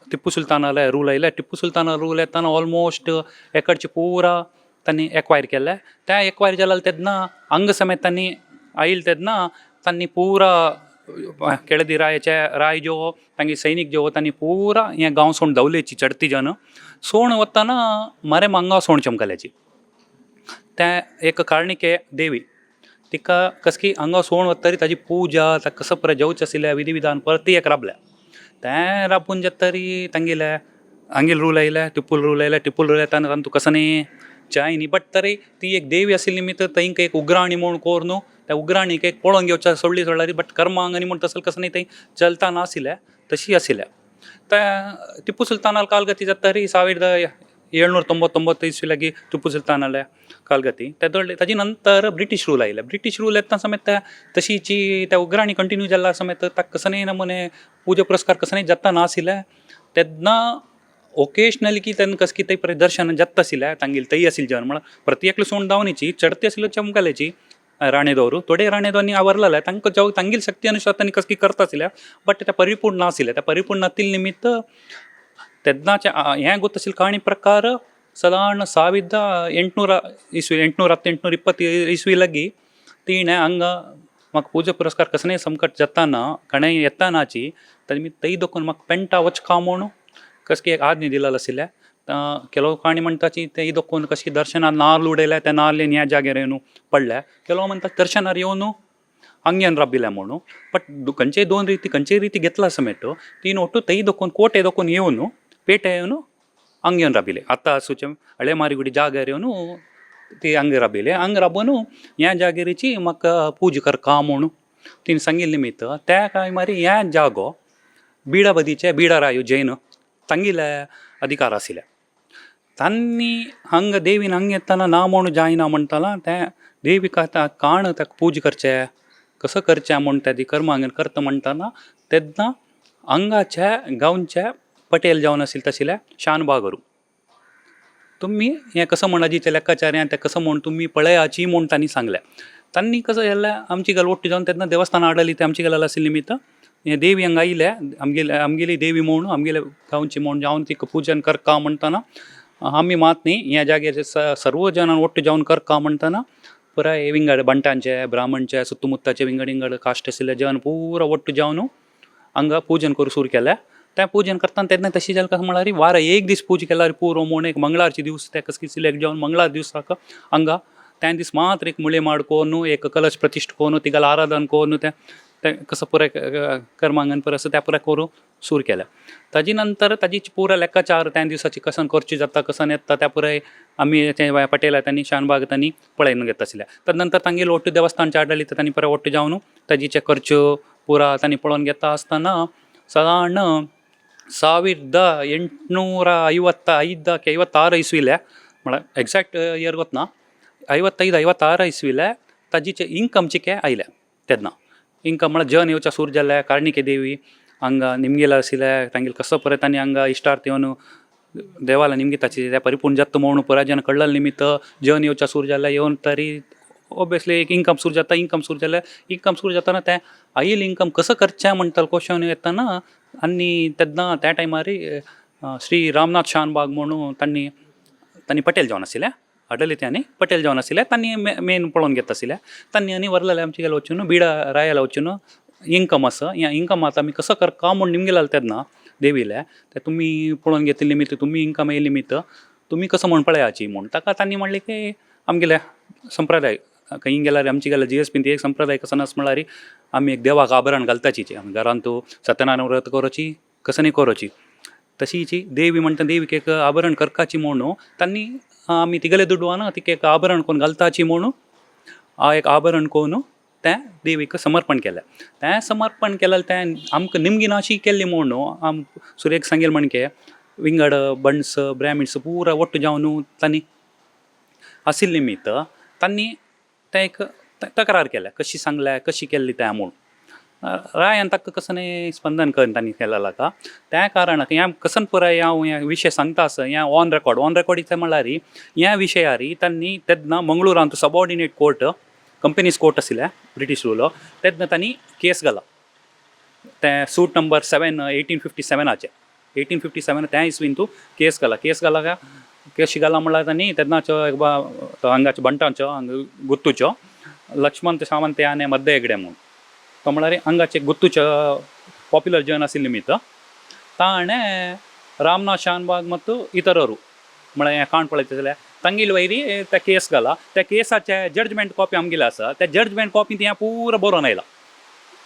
ಟಿಪ್ಪು सुलतानाला रूल आयले. टिप्पू सुलताना रूल येताना ऑलमोस्ट एकडचे पुरा त्यांनी एक्वायर केले. त्या एक्वायर जाल्यार तेन्ना अंग समेत त्यांनी आईल तेन्ना त्यांनी पुरा केळदी रायाचे राय जो तांगे सैनीक जो त्यांनी पुरा हे गांव सोड धांवलेची चढती जन सोण वताना मारे मांगा सोण चमकल्याची. त्या एक कारणिके देवी तिका कसकी हांगा सोण वतरी ताजी पुजा ताका कसं परत जेवचे आशिल्लें विधी विधान परत ती एक राबल्या. तें राबून तरी तांगेले हांगेल रूल आयले. टिप्पूल रूल आयले. टिप्पूल रूल येताना तांतू कसं न्ही चाय न्ही. बट तरी ती एक देवी आशिल्ली निमित्त थंय एक उग्राणी म्हूण कोर न्हू. त्या उग्राणीक एक पळोवन घेवच्या सोडली. बट कर्मांगनी म्हूण तसं कसं न्ही थंय चलता नाशिल्लें तशी आशिल्लें. त्या टिप्पू सुलतानाल कालगती तरी 1799 इसवी टिप्पू सुलतानाले कालगती ताजी नंतर ब्रिटीश रूल आयले. ब्रिटीश रूल येता समेत तशीची त्या उग्राणी कंटिन्यू जाल्ल्या समेत ताका कसं नमुने पुजा पुरस्कार कसं जाता नाशिल्ले. तेन्ना ओकेशनली की तेन्ना कसं की थंय दर्शन जाता आशिल्लें तांगेली थंय आशिल्ली जन म्हळ्यार प्रत्येकले सोण धांवनीची चढती आशिल्ल्यो चमकलेची राणेदोरू थोडे राणेदोरांनी आवरलेले तांकां तांगेली शक्ती अनुसार तांणी कसं करता आशिल्लें. बट ते परिपूर्ण नाशिल्लें. त्या परिपूर्ण नातिल निमित्त तेन्नाचे हें गोत आशिल्लें काणी प्रकार सादारण 1800 इसवी 820 इसवी लगी तिणें हांगा म्हाका पुजा पुरस्कार कसं संकट जाताना कणय येतानाची ताणी थंय दोकून म्हाका पेंटा वचका म्हूण कसं एक आज्ञा दिलेलो आशिल्लें. ಕೆಲವು ಕಾಣಿ म्हणटाची ते ಇದಕ್ಕೊಂದು ಕशी ದರ್ಶನ ನಾಲ್ ಉಡೆಲೆ ते ನಾಲ್ಲೆ ನ್ಯಾ ಜಾಗೆರೆ ಏನು ಪಡ್ಲೆ ಕೆಲವು म्हणटा दर्शनार येऊन अंग्यान राबिल्या म्हणून. बट खंयचे रीती घेतला समेट तीन ಒಟ್ಟು तै दोकून कोटे दोकून येऊन पेटे येऊन अंग्यान राबिले. आतां सुचे हळे मारिगुडी जाग्यार येऊन ती अंग राबिले. अंग राबून ह्या जागेरीची म्हाका पूजा करका म्हणून तीन सांगिल्ली निमित्त त्या काय मारी ह्या जागो बीडाबदीचे बीडारायो जैन तांगेले अधिकार आशिल्ले. तांणी हांगा देवीन हांगा येताना ना म्हणून जायना म्हणटाला. त्या देवीक आतां काण ताका पूजा करचें कसं करचें म्हूण त्या ती कर्म हांगा करता म्हणटाना तेन्ना हांगाच्या गांवचे पटेल जावन आशिल्ले तशिल्ले शानबागरू तुम्ही हें कसं म्हण अजीच्या लेक्काचार्यान तें कसं म्हूण तुमी पळयाची म्हूण तांणी सांगलें. तांणी कसं जाल्यार आमची गल ओट्टी जावन तेन्ना देवस्थान आडली ते आमची गल आशिल्ली निमित्त हे देवी हांगा आयले. आमगेली देवी म्हूण आमगेले गांवची म्हूण जावन तिका पुजन करका म्हणटाना आमी मात न्ही ह्या जाग्याचे सर्व जनान ओट्टी जावन करका म्हणटाना पुराय विंगड बंटांचे ब्राह्मणचे सुत्तमुत्ताचे विंगड कास्ट आशिल्ले जन पुरो ओट्टी जावन हांगा पुजन करूं सुरू केलें. तें पुजन करतना तेन्ना तशी जालें कशें म्हळ्यार वार एक दीस पुजा केल्यार पुरो म्हूण एक मंगळारचे दिवस ते कसं सिलेक्ट जावन मंगळार दिवसाक हांगा त्या दीस मात्र एक मुळे माडकोन एक कलश प्रतिश्ठ कोन तिगाल आराधन कोन तें कसं पुराय कर्मांगन पुराय असं त्या पुराय करूं सुरू केलें. ताजी नंतर ताजी पुरा लेक्काचार त्या दिसाची कसन करची जाता कसन येता त्या पुराय आमी ते पटेला तांणी शानबाग तांणी पळयन घेता आशिल्ले. ताजे नंतर तांगेली ओट्टी देवस्थानच्या आडली तांणी पुराय ओट्टी जावन ताजीचे खर्च्यो पुरा तांणी पळोवन घेता आसतना सादारण 1855 इसवीले म्हळ्यार एक्झॅक्ट इयर गोतना 55-56 इसवीले ताजीचे इन्कमचे आयले. तेन्ना इन्कम म्हळ्यार जन येवच्या सूर जाल्ले कारणिके देवी हांगा निमगेला आशिल्ले तांगेले कसो परत तांणी हांगा इश्टार्थ येवन देवाला निमगिताची त्या परिपूर्ण जाता म्हणून पुराय जन कळ्ळा निमित्त जन येवच्या सूर जाल्ले येवन तरी ऑब्वियसली एक इन्कम सूर जाता. इन्कम सूर जाल्ले इन्कम सूर जाताना तें आयल इन्कम कसं करचें म्हणटा क्वेश्चन येताना आनी तेन्ना त्या टायमार श्री रामनाथ शानबाग म्हणून तांणी पटेल जावन आशिल्ले आडलित्यांनी पटेल जावन आशिल्ले. तांणी मेन पळोवन घेता आशिल्ले. तांणी आनी व्हरलेले आमचे गेले वचून बिडा रायाला वचून इन्कम आसा ह्या इन्कमात आमी कसं करका म्हूण निमगेला तेन्ना देवीले ते तुमी पळोवन घेतले निमित्त तुमी इन्कम येयले निमित्त तुमी कसं म्हूण पळयाची म्हूण ताका तांणी म्हणलें की आमगेले संप्रदाय खंय गेल्यार आमची गेल्यार GSP ती एक संप्रदाय कसं आसा म्हळ्यार आमी एक देवाक आभरण घालताची आमी घरान तूं सत्यनारायण व्रत करची कसं न्ही करची तशीची देवी म्हणटा देवीक एक आभरण करपाची म्हणून तांणी आमी तिगले दुडवान तिका एक आभरण कोण घालताची म्हणून एक आभरण कोण तें देवीक समर्पण केलें. तें समर्पण केलें तें आमकां निमगिनाशी केल्ली म्हणून आम सुरेख सांगेल म्हणके विंगड बंड्स ब्राह्मिण्स पुरा ओट्ट जावन तांणी आशिल्ले निमित्त तांणी तें एक तक्रार केल्या कशी सांगल्या कशी केल्ली तें म्हणून रायान ताका कसं स्पंदन करून तांणी केलें का त्या कारणाक ह्या कसन पुराय हांव ह्या विशय सांगता आसा ह्या ऑन रेकॉर्ड इथे म्हळ्यार ह्या विशयार तांणी तेन्ना मंगळुरांत सबऑर्डिनेट कोर्ट कंपनीज कोर्ट आशिल्ले ब्रिटीश रूल तेन्ना तांणी केस घाला तें सूट नंबर 7 1857 1857 त्या इसवीन तूं केस घाला केस घाला म्हणल्यार तांणी तेन्नाचो हांगाच्या बंटांचो गुत्तूचो लक्ष्मण सावंत आनी मध्य हेगडे म्हणून तो म्हळ्यार हांगाचे गुत्तूचो पॉप्युलर जन आशिल्ले निमित्त ताणें रामनाथ शानबाग ಮತ್ತು ಇತರರು म्हळ्यार हें काण पळयता जाल्यार तांगेल वयरी त्या केस घाला त्या केसाचे जजमेंट कॉपी आमगेली आसा त्या जजमेंट कॉपी ती पुरो बरोवन आयला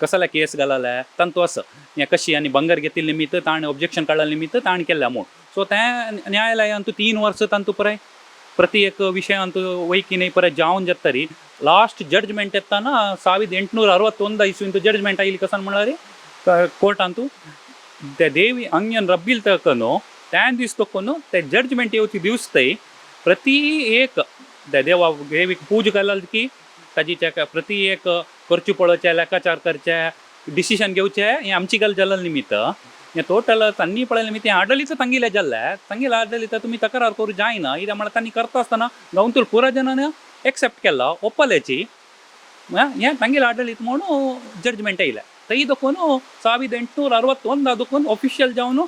कसं जाल्यार केस घालाले तांतू आसा हें कशी आनी बंगर घेतिल्ले निमित्त ताणें ऑब्जेक्शन काडले निमित्त ताणें केल्लें म्हूण सो तें न्यायालयांतू 3 वर्सां तांतू पळय प्रति एक विशयांतू वैकी न्ही पळय जावन जातरी लास्ट जजमेंट येताना 1861 इसवीन जजमेंट आयली कसान म्हळ्यार कोर्टांतू ते देवी अंगन रब्बिल तकनो त्या दीस तकनो ते जजमेंट येवची दिवस थंय प्रति एक ते देवा देवीक पूज घालल की ताजी प्रति एक करचे पळोवचे लेखाचार करचे डिसिशन घेवचे हें आमची गल जाल्ले निमित्त हें टोटल तांणी पळयलें निमित्त हें आडलित तांगेलें जाल्लें तांगेलें आडलित तुमी तक्रार करूं जायना कित्याक म्हळ्यार तांणी करता आसतना गांवतूर पुराय जनांनी एक्सेप्ट केला ओप्पलेची हें तांगेलें आडलित म्हणून जजमेंट येयलें थंय देखून 1861 देखून ऑफिशियल जावन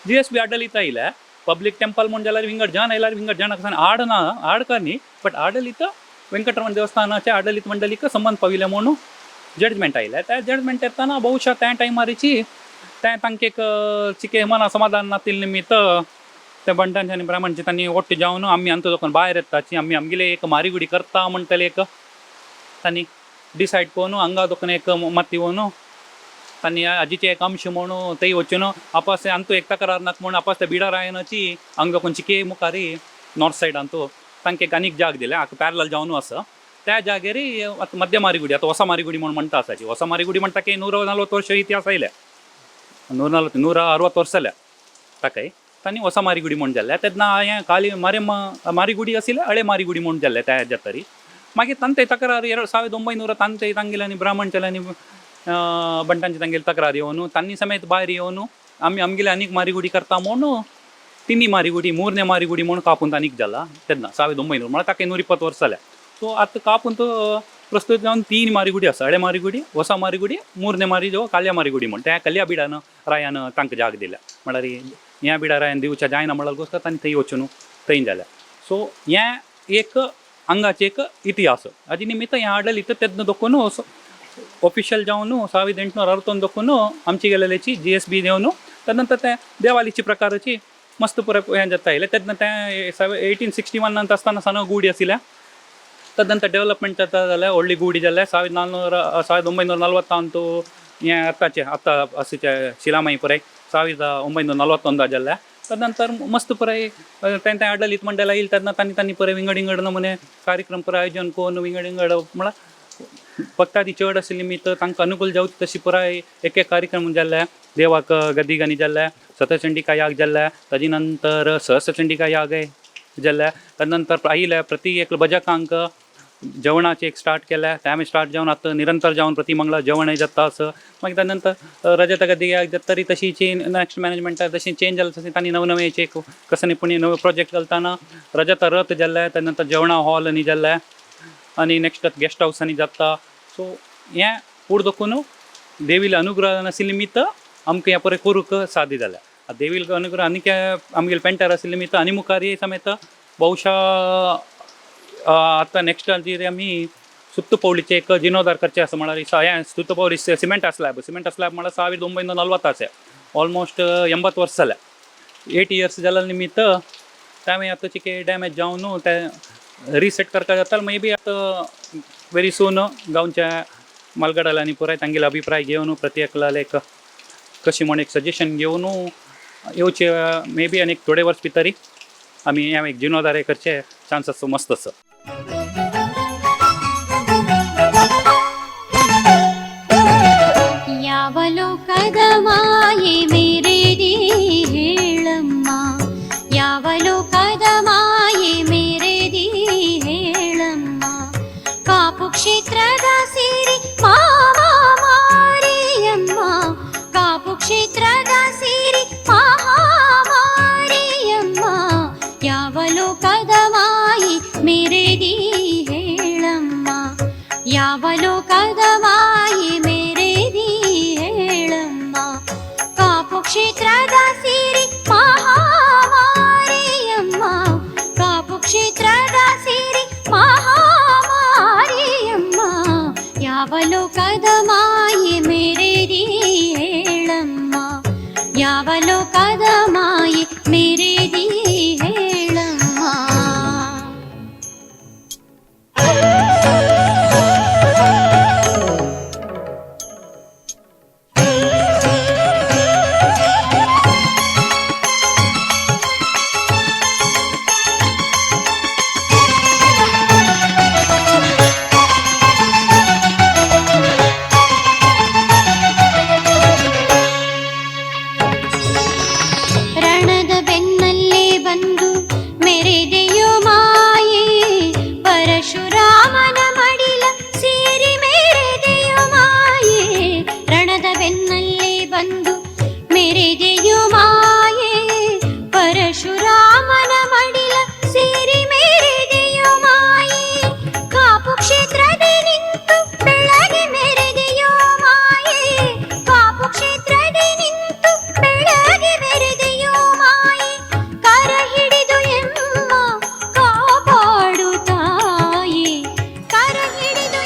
GSB आडलित आयलें पब्लीक टेंपल म्हूण जाल्यार विंगड जन आयल्यार विंगड जनाक आड ना आडकर न्ही बट आडलित वेंकटरमण देवस्थानाचे आडलित मंडळीक संबंध पाविल्ले म्हणून जजमेंट आयलें त्या जजमेंट येताना बहुशा त्या टायमारीची तें तांकां एक चिके मना समाधान नातिल निमित्त ते बंटांचे आनी ब्राह्मणचे तांणी ओट्ट जावन आमी आमचो देखून भायर येताची आमी आमगेले एक मारिगुडी करता म्हणटले एक तांणी डिसायड करून हांगा देखून एक मत येवन तांणी आजीचे एक अंश म्हणून थंय वचून आपास आमचो एक तक्रार नाका म्हणून आपास त्या बिडारायनाची हांगा देखून चिके मुखारी नॉर्थ सायडांतू तांकां एक आनीक जाग दिले हाका पॅरल जावन आसा त्या जागेर आतां मध्य मारिगुडी आतां ಹೊಸ मारिगुडी म्हणून म्हणटा आसाची ಹೊಸ मारिगुडी म्हणटा की 140 वर्ष इतिहास आयले 160 वर्स जाल्या ताकाय तांणी ಹೊಸ मारिगुडी म्हूण जाल्ले तेन्ना हें खाली मारिगुडी आशिल्ले हळे मारिगुडी म्हूण जाल्ले त्या जातरी मागीर तांते तक्रार 1900 तांते तांगेले आनी ब्राह्मणचेले आनी बंटांचे तांगेले तक्रार येवन तांणी समेत भायर येवन आमी आमगेले आनीक मारिगुडी करता म्हणून तिनी मारिगुडी मूरने मारिगुडी म्हणून कापून तांनीक जाला तेन्ना 1900 म्हळ्यार ताका 120 वर्स जाल्या सो आतां कापून तो प्रस्तुत जावन 3 मारिगुडी आसा हळे मारिगुडी ಹೊಸ मारिगुडी मूरने मारिगुडी काल्या मारिगुडी म्हणून त्या कल्या बिडान रायान तांकां जाग दिल्या म्हळ्यार ह्या बिडा रायान दिवच्या जायना म्हळ्यार गोश्ट तांणी थंय वचून थंय जाल्या सो हें एक हांगाचे एक इतिहास हाजे निमित्त हें आडलित तेन्ना देखून ऑफिशियल जावन 1861 देखून आमची गेलेल्याची GSB देवन त्यानंतर त्या देवालीची प्रकाराची मस्त पुराय हें जाता आयलें तेन्ना तें 1861 नंतर आसतना सावन गुडी आशिल्ल्या तदनंतर डेव्हलपमेंट जाता जाल्यार व्हडली गुडी जाल्या 1940 हें आतांचे आतां आसीचे शिलामाई पुराय 1941 जाल्ल्या तदनंतर मस्त पुराय तें आडलित मंडळ येयलें तेन्ना तांणी पुराय विंगड विंगड नमुने कार्यक्रम पुराय आयोजन करून विंगड विंगड म्हळ्यार फक्त ती चड आशिल्ली निमित्त तांकां अनुकूल जावची तशी पुराय एक कार्यक्रम जाल्ले देवाक गद्दिगानी जाल्ले सतचंडिका याग जाल्ले ताजे नंतर सहस्रचंडिका याग जाल्ले तदनंतर आयिल्ले प्रति एक भजकांक जेवणाचे एक स्टार्ट केले ते आमी स्टार्ट जावन आतां निरंतर जावन प्रति मंगळार जेवणय जाता असं मागीर त्यानंतर रजत गद्दी याग तरी तशी नेक्स्ट मॅनेजमेंटा तशी चेंज जालें तशें तांणी नवनवेचे कसनीपणी नवे प्रोजेक्ट घालतना रजत रथ जाल्ले त्यानंतर जेवणा हॉल न्ही जाल्ले आनी नेक्स्ट गेस्ट हावसांनी जाता सो हें फूड देखून देवील अनुग्रह नाशिल्ले निमित्त आमकां हें पळय करूंक सादी जाल्या देवील अनुग्रह आनी आमगेले पेंटर आशिल्ले निमित्त आनी मुखार समेत बहुशा आतां नेक्स्ट हाजेर आमी सुत्तपौलीचे एक जिर्णोद्धार करचे आसा म्हळ्यार हें सुत्तपौली सिमेंट स्लॅब म्हळ्यार 1990 आसा ऑलमोस्ट 80 वर्स जाल्या 8 इयर्स जाल्या निमित्त त्यावेळी आतांचे काही डॅमेज जावन ते रिसेट करता जाता मे बी आतां व्हेरी सून गांवच्या मालगडाल्यांनी पुराय तांगेले अभिप्राय घेवन प्रत्येकाला एक कशी म्हण एक सजेशन घेवन येवचे मे बी आनी थोडे वर्स भितरी आमी हें एक जिर्णोद्धार करचे चान्स मस्त आसा ಯಾವಲೋಕದ ಮಾಯೆ ಮೇರೆದಿ ಹೇಳಮ್ಮ ಯಾವಲೋಕದ ಮಾಯೆ ಮೇರೆದಿ ಹೇಳಮ್ಮ ಕಾಪು ಕ್ಷೇತ್ರದ ಸಿರಿ ಮಾಮಾ ಮಾರಿಯಮ್ಮ ಕಾಪು ಕ್ಷೇತ್ರದ ಸಿರಿ ಮಹಾ ಮಾರಿಯಮ್ಮ ಯಾವಲೋಕದ ಮಾಯೆ ಮೇರೆದಿ ಹೇಳಮ್ಮ ಯಾವಲೋಕದ ಮಾಯೆ ಮೇರೆದಿ ಹೇಳಮ್ಮ ಕ್ಷೇತ್ರದ ಸಿರಿ ಮಹಾಮಾರಿಯಮ್ಮ, ಕಾಪು ಕ್ಷೇತ್ರದ ಸಿರಿ ಮಹಾಮಾರಿಯಮ್ಮ, ಯಾವ ಲೋಕದ ಮಾಯೆ ಮೇರೆದಿ ಹೇಳಮ್ಮ, ಯಾವ ಲೋಕದ ಮಾಯೆ ಮೇರೆದಿ ಹೇಳಮ್ಮ. ರಣದ ಬೆನ್ನಲ್ಲೇ ಬಂದು ಮೆರೆದೆಯೋ ಮಾಯೆ, ಪರಶುರಾಮನ ಮಡಿಲ ಸೇರಿ ಮೆರೆದೆಯೋ ಮಾಯೆ, ರಣದ ಬೆನ್ನಲ್ಲೇ ಬಂದು ಮೆರೆದೆಯೋ ಮಾಯೆ, ಪರಶುರಾಮನ ಮಡಿಲ ಸೇರಿ ಮೆರೆದೆಯೋ ಮಾಯೆ, ಕಾಪು ಕ್ಷೇತ್ರದಲ್ಲಿ ನಿಂತು ಬೆಳಗ್ಗೆ ಮೆರೆದೆಯೋ ಮಾಯೆ, ಕಾಪು ಕ್ಷೇತ್ರದಲ್ಲಿ ನಿಂತು ಬೆಳಗ್ಗೆ ಮೆರೆದೆಯೋ ಮಾಯೆ, ಕರ ಹಿಡಿದು ಎಮ್ಮ ಕಾಪಾಡು ತಾಯಿ, ಕರ ಹಿಡಿದು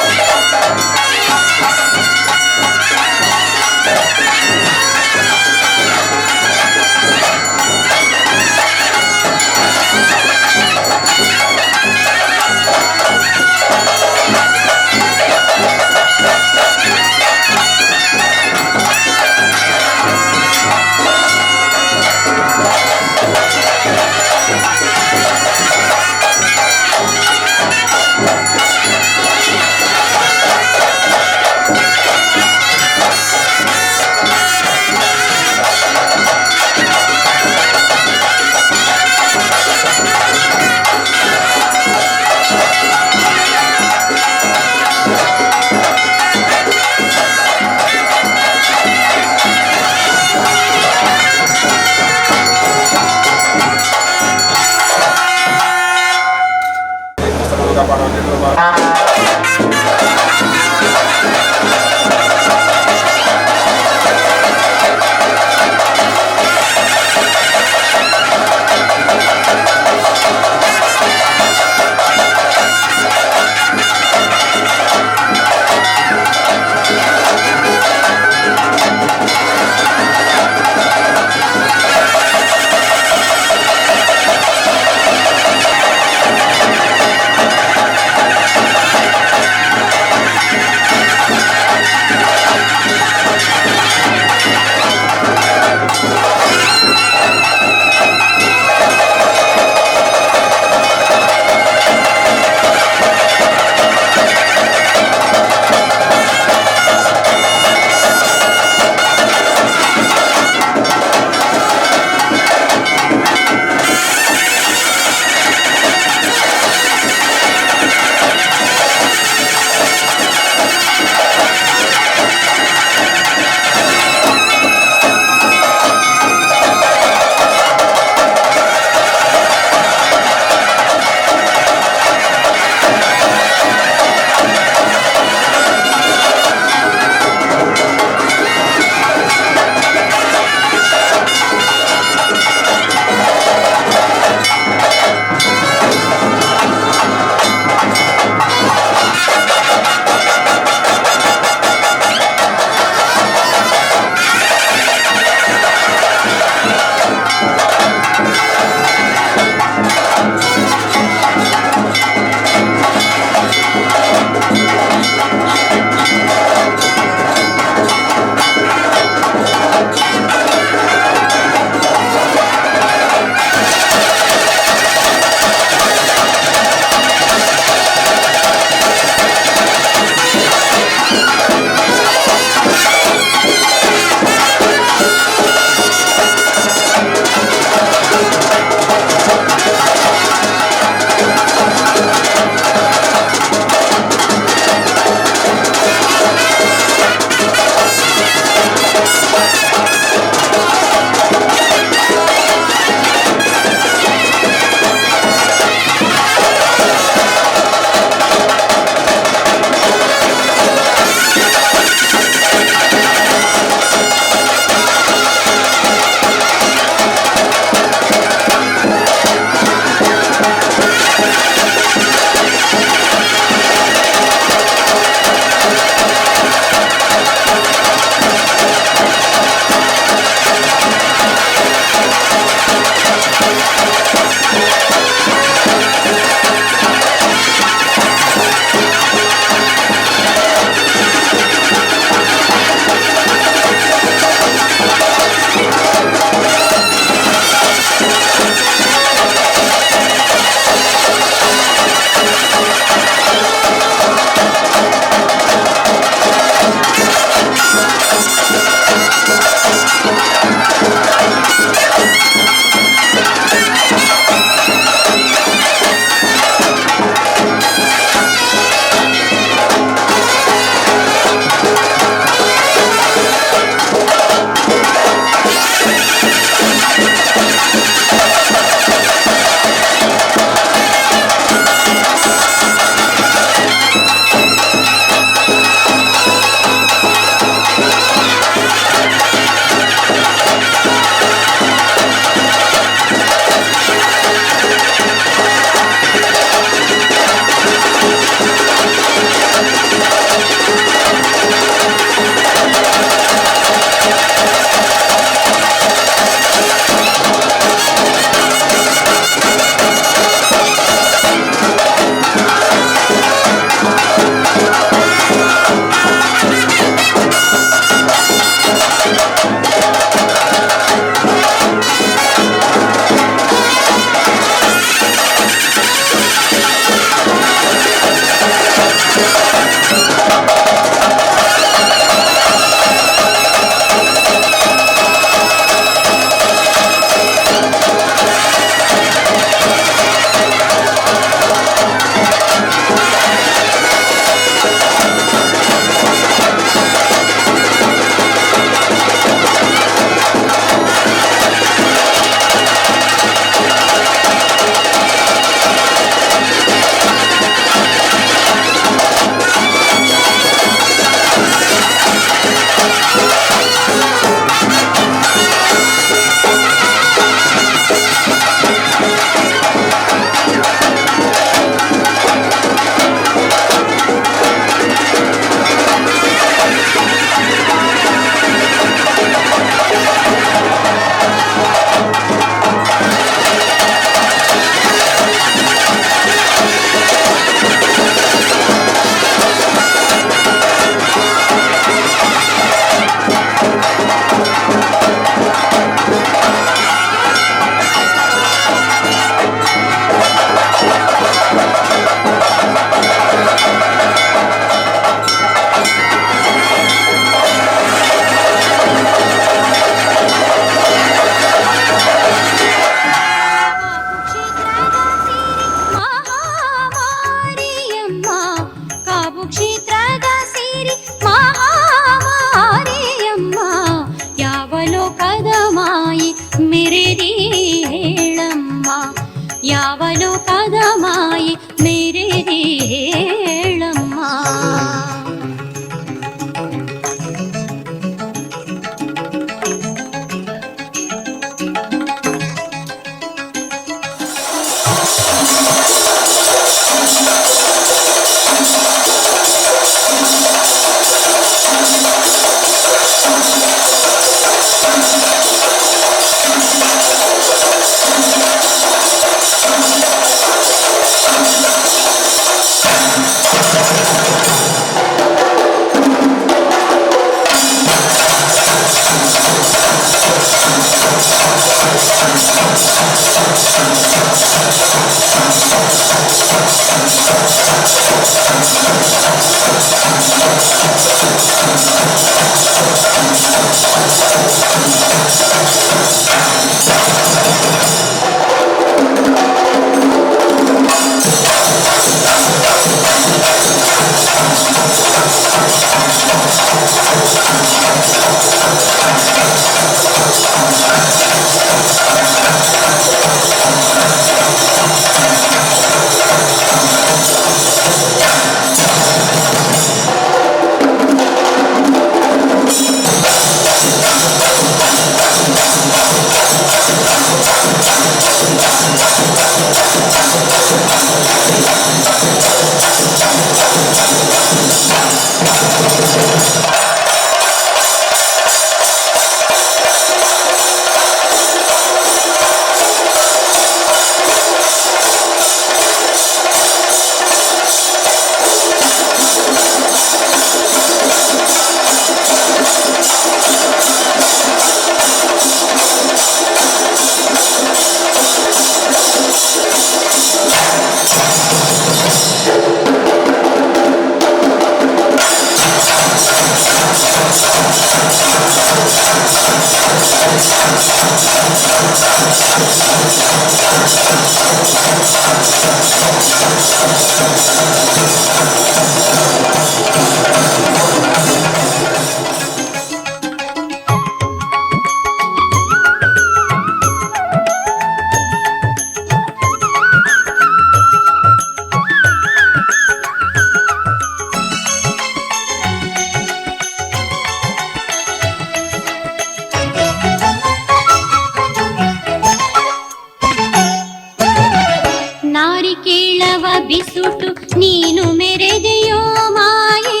ನಾರಿಕೇಳವ ಬಿಸುಟು ನೀನು ಮೆರೆದೆಯೋ ಮಾಯೆ,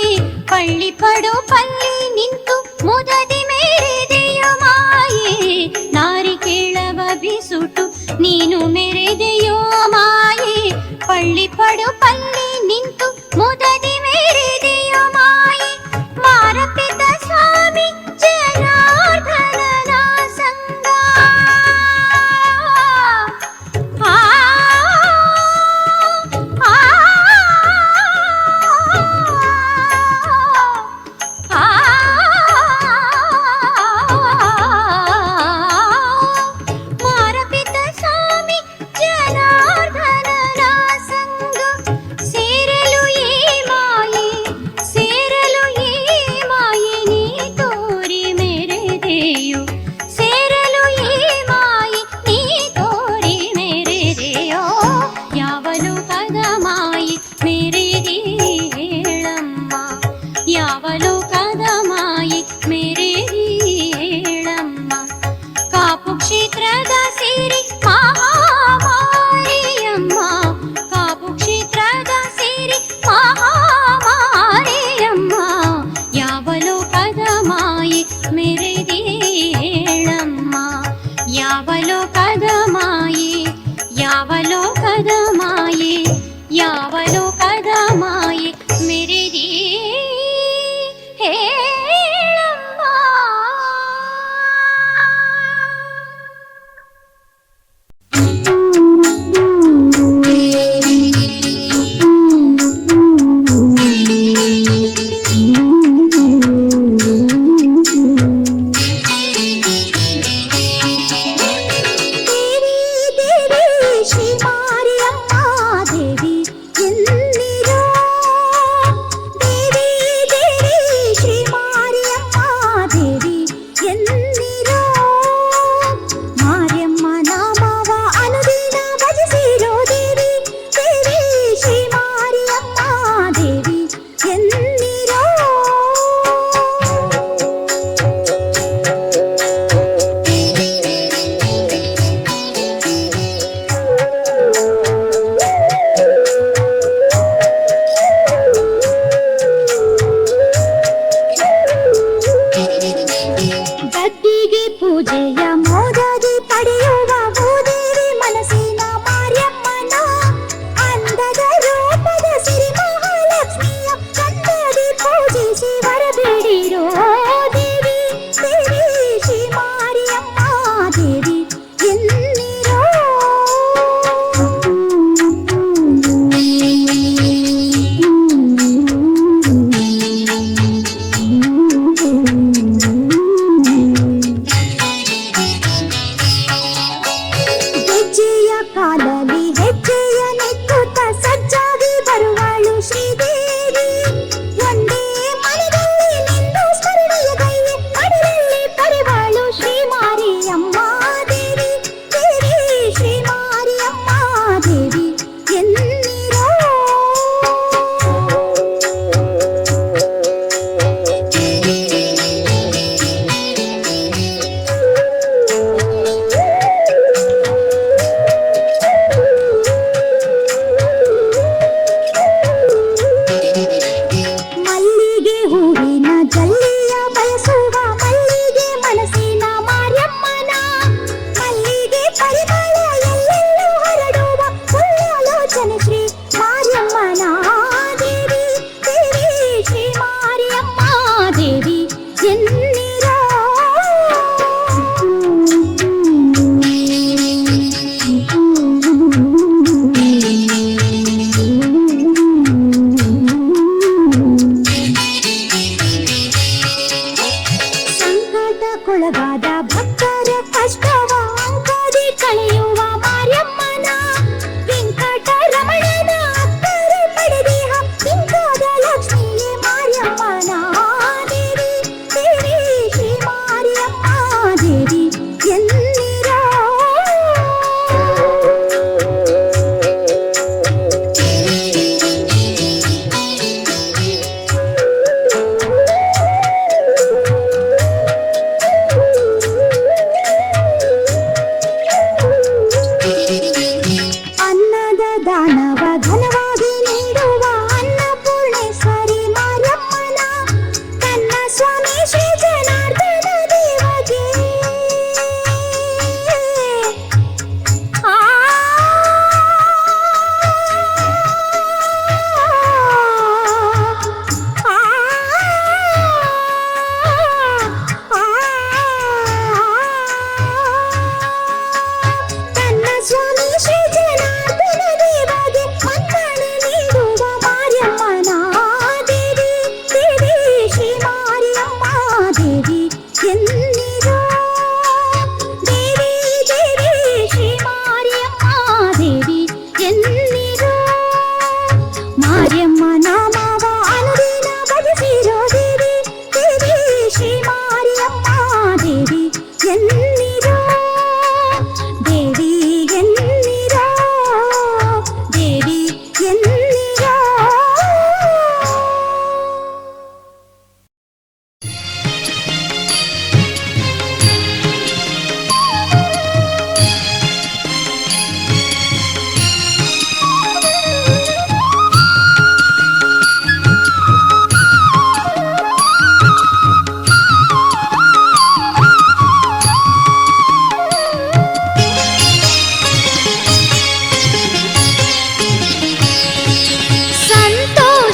ಪಳ್ಳಿ ಪಡು ಪಲ್ಲಿ ನಿಂತು ಮುದದಿ ಮೆರೆದೆಯೋ ಮಾಯೆ. ನಾರಿಕೇಳವ ಬಿಸುಟು ನೀನು ಮೆರೆದೆಯೋ ಮಾಯೆ, ಪಳ್ಳಿ ಪಡು ಪಲ್ಲಿ ನಿಂತು ಮುದದಿ ಮೆರೆದೆಯೋ ಮಾಯೆ. ಮಾರಪಿತ ಸ್ವಾಮಿ ಜನಾರ್ದನನ ಸಂಗ ಆ ಆ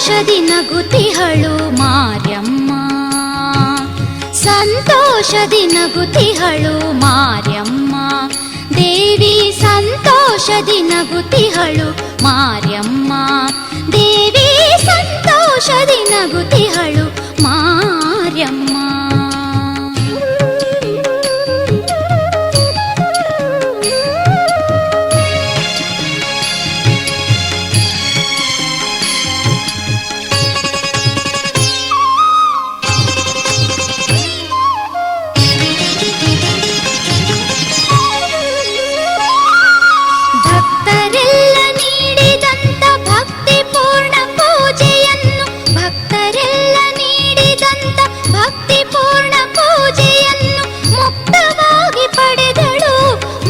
ಸಂತೋಷದಿ ನಗುತಿಹಳು ಮಾರ್ಯಮ್ಮ, ಸಂತೋಷದಿ ನಗುತಿಹಳು ಮಾರ್ಯಮ್ಮ, ದೇವಿ ಸಂತೋಷದಿ ನಗುತಿಹಳು ಮಾರ್ಯಮ್ಮ, ದೇವಿ ಸಂತೋಷದಿ ನಗುತಿಹಳು ಮಾರ್ಯಮ್ಮ. ಭಕ್ತರೆಲ್ಲ ನೀಡಿದಂತ ಭಕ್ತಿಪೂರ್ಣ ಪೂಜೆಯನ್ನು, ಭಕ್ತರೆಲ್ಲ ನೀಡಿದಂತ ಭಕ್ತಿಪೂರ್ಣ ಪೂಜೆಯನ್ನು ಮುಕ್ತವಾಗಿ ಪಡೆದಳು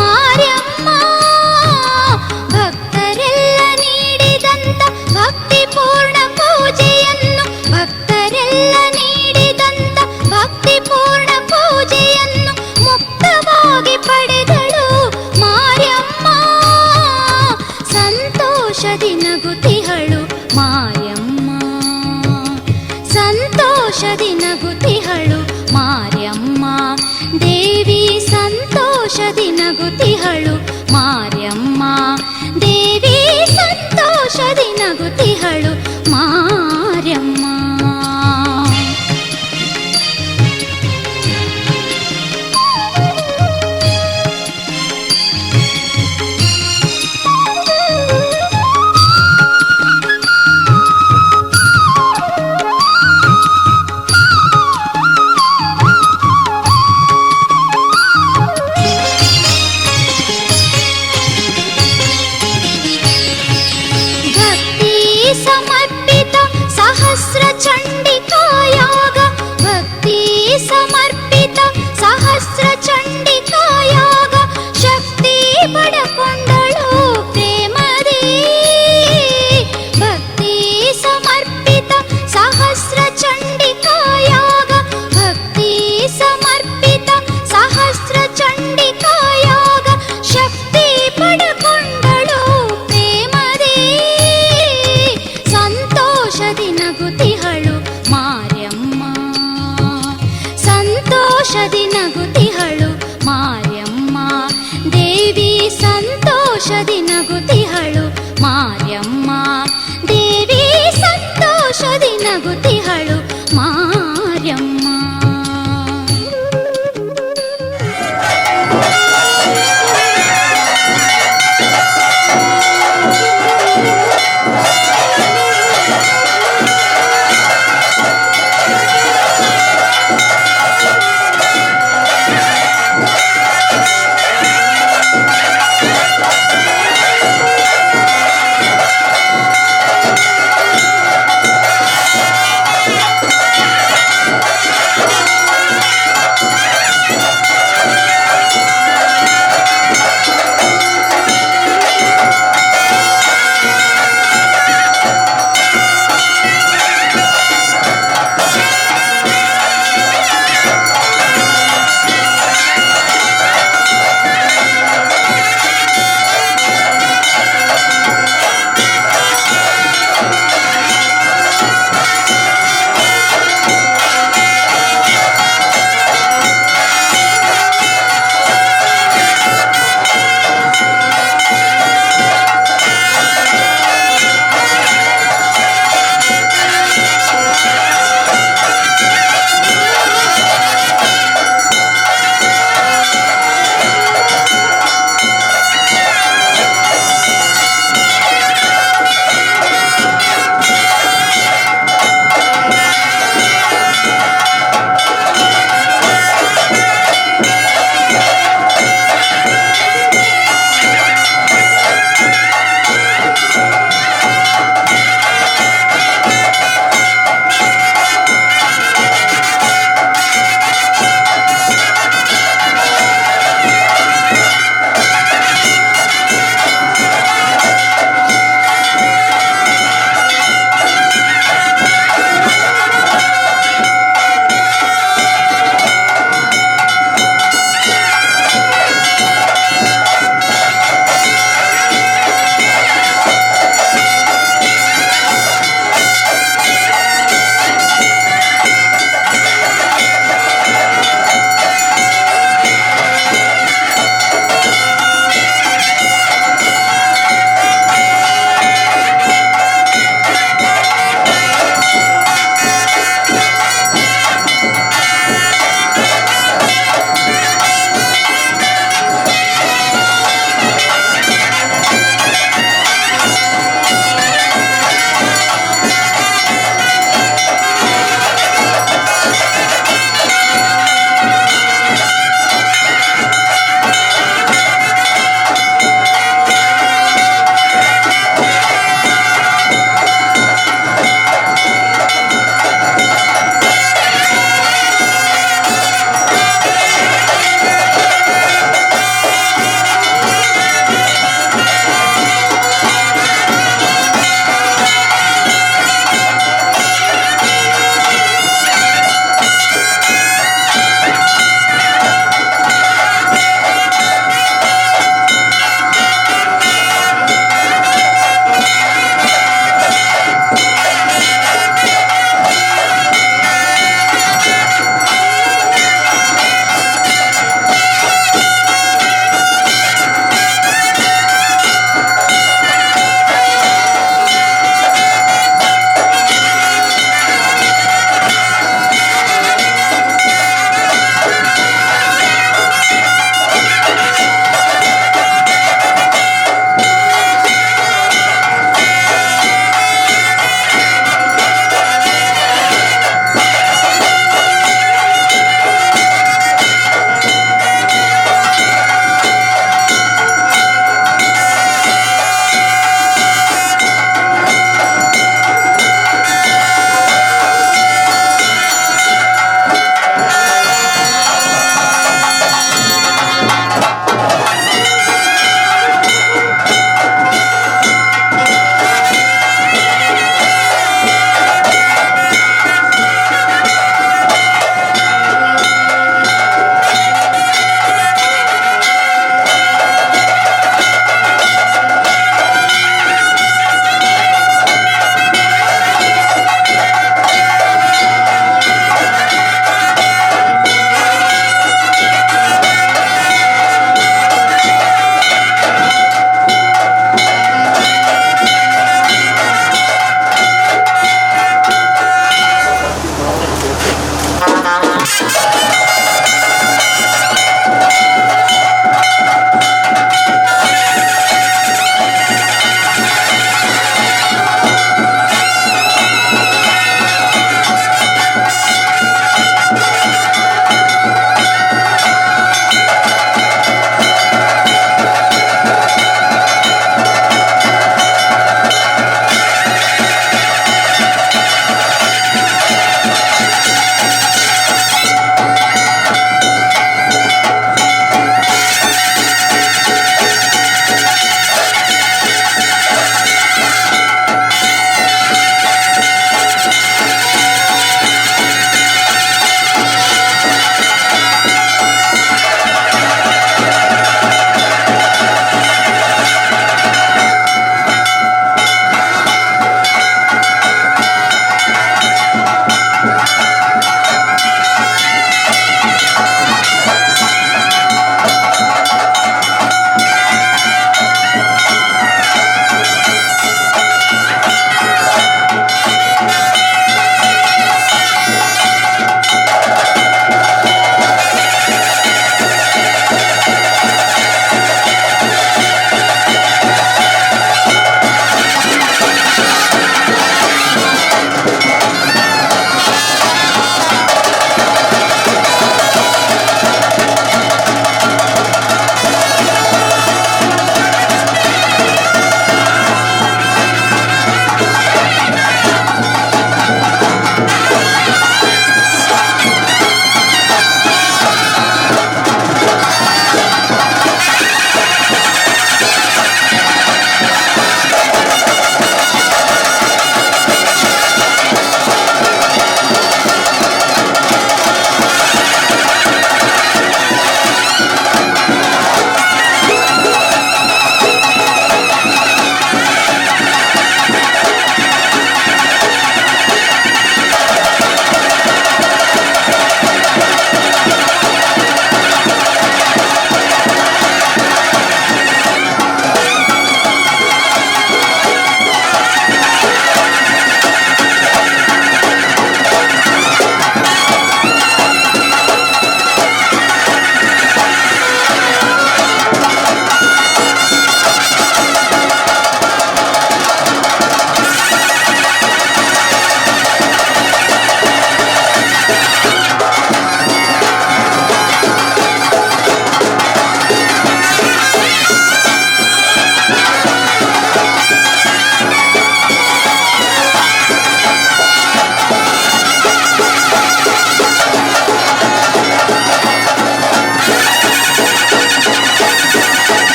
ಮಾರ್ಯಮ್ಮ, ಭಕ್ತರೆಲ್ಲ ನೀಡಿದಂತ ಭಕ್ತಿಪೂರ್ಣ ಪೂಜೆಯನ್ನು, ಭಕ್ತರೆಲ್ಲ ನೀಡಿದಂತ ಭಕ್ತಿಪೂರ್ಣ ಪೂಜೆಯನ್ನು ಮುಕ್ತವಾಗಿ ಪಡೆದಳು ಮಾರ್ಯಮ್ಮ, ಸಂತೋಷದಿ ನಗುತಿಹಳು ಮಾರ್ಯಮ್ಮ, ಸಂತೋಷದಿ ನಗುತಿಹಳು ಮಾರ್ಯಮ್ಮ, ದೇವಿ ಸಂತೋಷದಿ ನಗುತಿಹಳು ಮಾರ್ಯಮ್ಮ, ದೇವಿ ಸಂತೋಷದಿ ನಗುತಿಹಳು ಮಾರ್ಯಮ್ಮ. ಭಕ್ತಿ ಸಮರ್ಪಿತ ಸಹಸ್ರ ಚಂಡಿಕಾಯಾಗ, ಭಕ್ತಿ ಸಮರ್ಪಿತ ಸಹಸ್ರ ಚಂಡಿಕಾಯಾಗ ಶಕ್ತಿ ಪಡಕೊಂಡಳು ಪ್ರೇಮದಿ, ಭಕ್ತಿ ಸಮರ್ಪಿತ ಸಹಸ್ರ ಚಂಡಿಕಾಯಾಗ, ಭಕ್ತಿ ಸಮರ್ಪಿತ ಸಹಸ್ರ ಚಂಡಿಕಾಯಾಗ ಶಕ್ತಿ ಪಡಕೊಂಡಳು ಪ್ರೇಮದಿ, ಸಂತೋಷದಿ ನಗುತಿಹಳು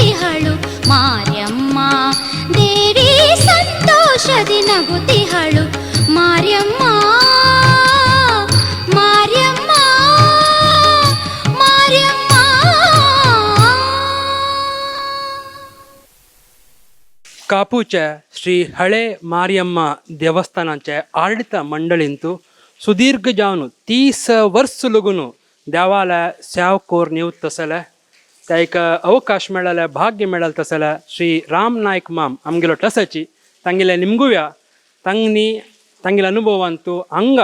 ನಗುತಿಹಳು ಮಾರ್ಯಮ್ಮ ದೇವಿ ಸಂತೋಷದಿ ನಗುತಿಹಳು ಮಾರ್ಯಮ್ಮ ಮಾರ್ಯಮ್ಮ ಮಾರ್ಯಮ್ಮ. कापूच्या श्री हळे मारियम्मा देवस्थानाचे आडಳಿತ मंडळींतू सुदीर्घ जावन 30 वर्ष लगून देवाला सेवा कोर निवत तसले त्या एक अवकाश मेळले भाग्य मेळल तसले श्री राम नायक माम आमगेलो टसाची तांगेले निमगुव्या तांगेले अनुभवांतू हंग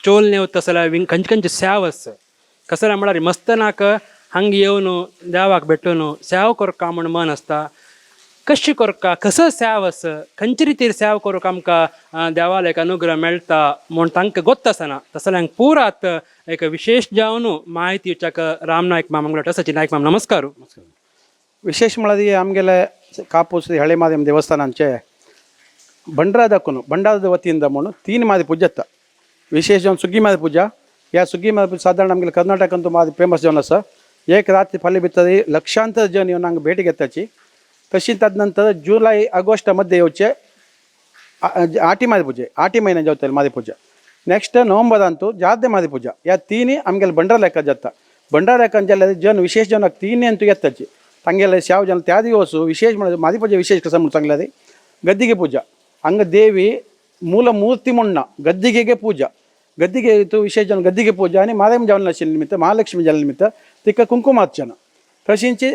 चोल नेवत तसले खंयचे खंयचे सेवस कसले म्हळ्यार मस्तनाक हंग येवन देवाक भेटून सेवा कोरका म्हण मन आसता. कशी कोरका कसं सेवस खंयचे रितीर सेवा करूंक आमकां देवाला एक अनुग्रह मेळटा म्हूण तांकां गोत्त आसना तसल्यांक पुरात एक विशेष जावन माहिती दिवच्याक राम नायक माम आमगेलो टसाची नायक माम नमस्कार. विशेष म्हळ्यार आमगेले कापूस हळे मादेम देवस्थानांचे भंडाರದ वतीಯಿಂದ म्हणून 3 मादी पूजा जाता. विशेष जावन सुग्गी मादी पूजा. ह्या सुग्गी मादी पूजा साधारण आमगेले कर्नाटक ಅಂತೂ मादी फेमस जावन आसा. एक रात्री फाल्यां भितर लक्षांतर जन येवन हांगा भेट घेताची. तशीच त्यानंतर जुलै ऑगस्ट मध्ये येवचे आटी मादी पूजा 8 महिने जावतले मादी पूजा. नेक्स्ट नोव्हेंबरांतू जादे मादी पूजा. ह्या 3 आमगेले भंडार लेखा जाता. भंडार लेखान जाल्यार जन विशेष जन 3 ಅಂತೂ येताची. तांगेले शाव जन त्या दिवस विशेष म्हणजे मादी पूजा विशेष कसं म्हणून सांगल्यार गद्दिगे पूजा. ಹಂಗ ದೇವಿ ಮೂಲ ಮೂರ್ತಿ ಮುಣ್ಣ ಗದ್ದಿಗೆಗೆ ಪೂಜಾ ಗದ್ದಿಗೆ ಇತ್ತು विशेष जन गद्दिगे पूजा आणि मारेम जन्मदिवसा निमित्त महालक्ष्मी जन्मनिमित्त तिका कुंकुमार्चना तशींची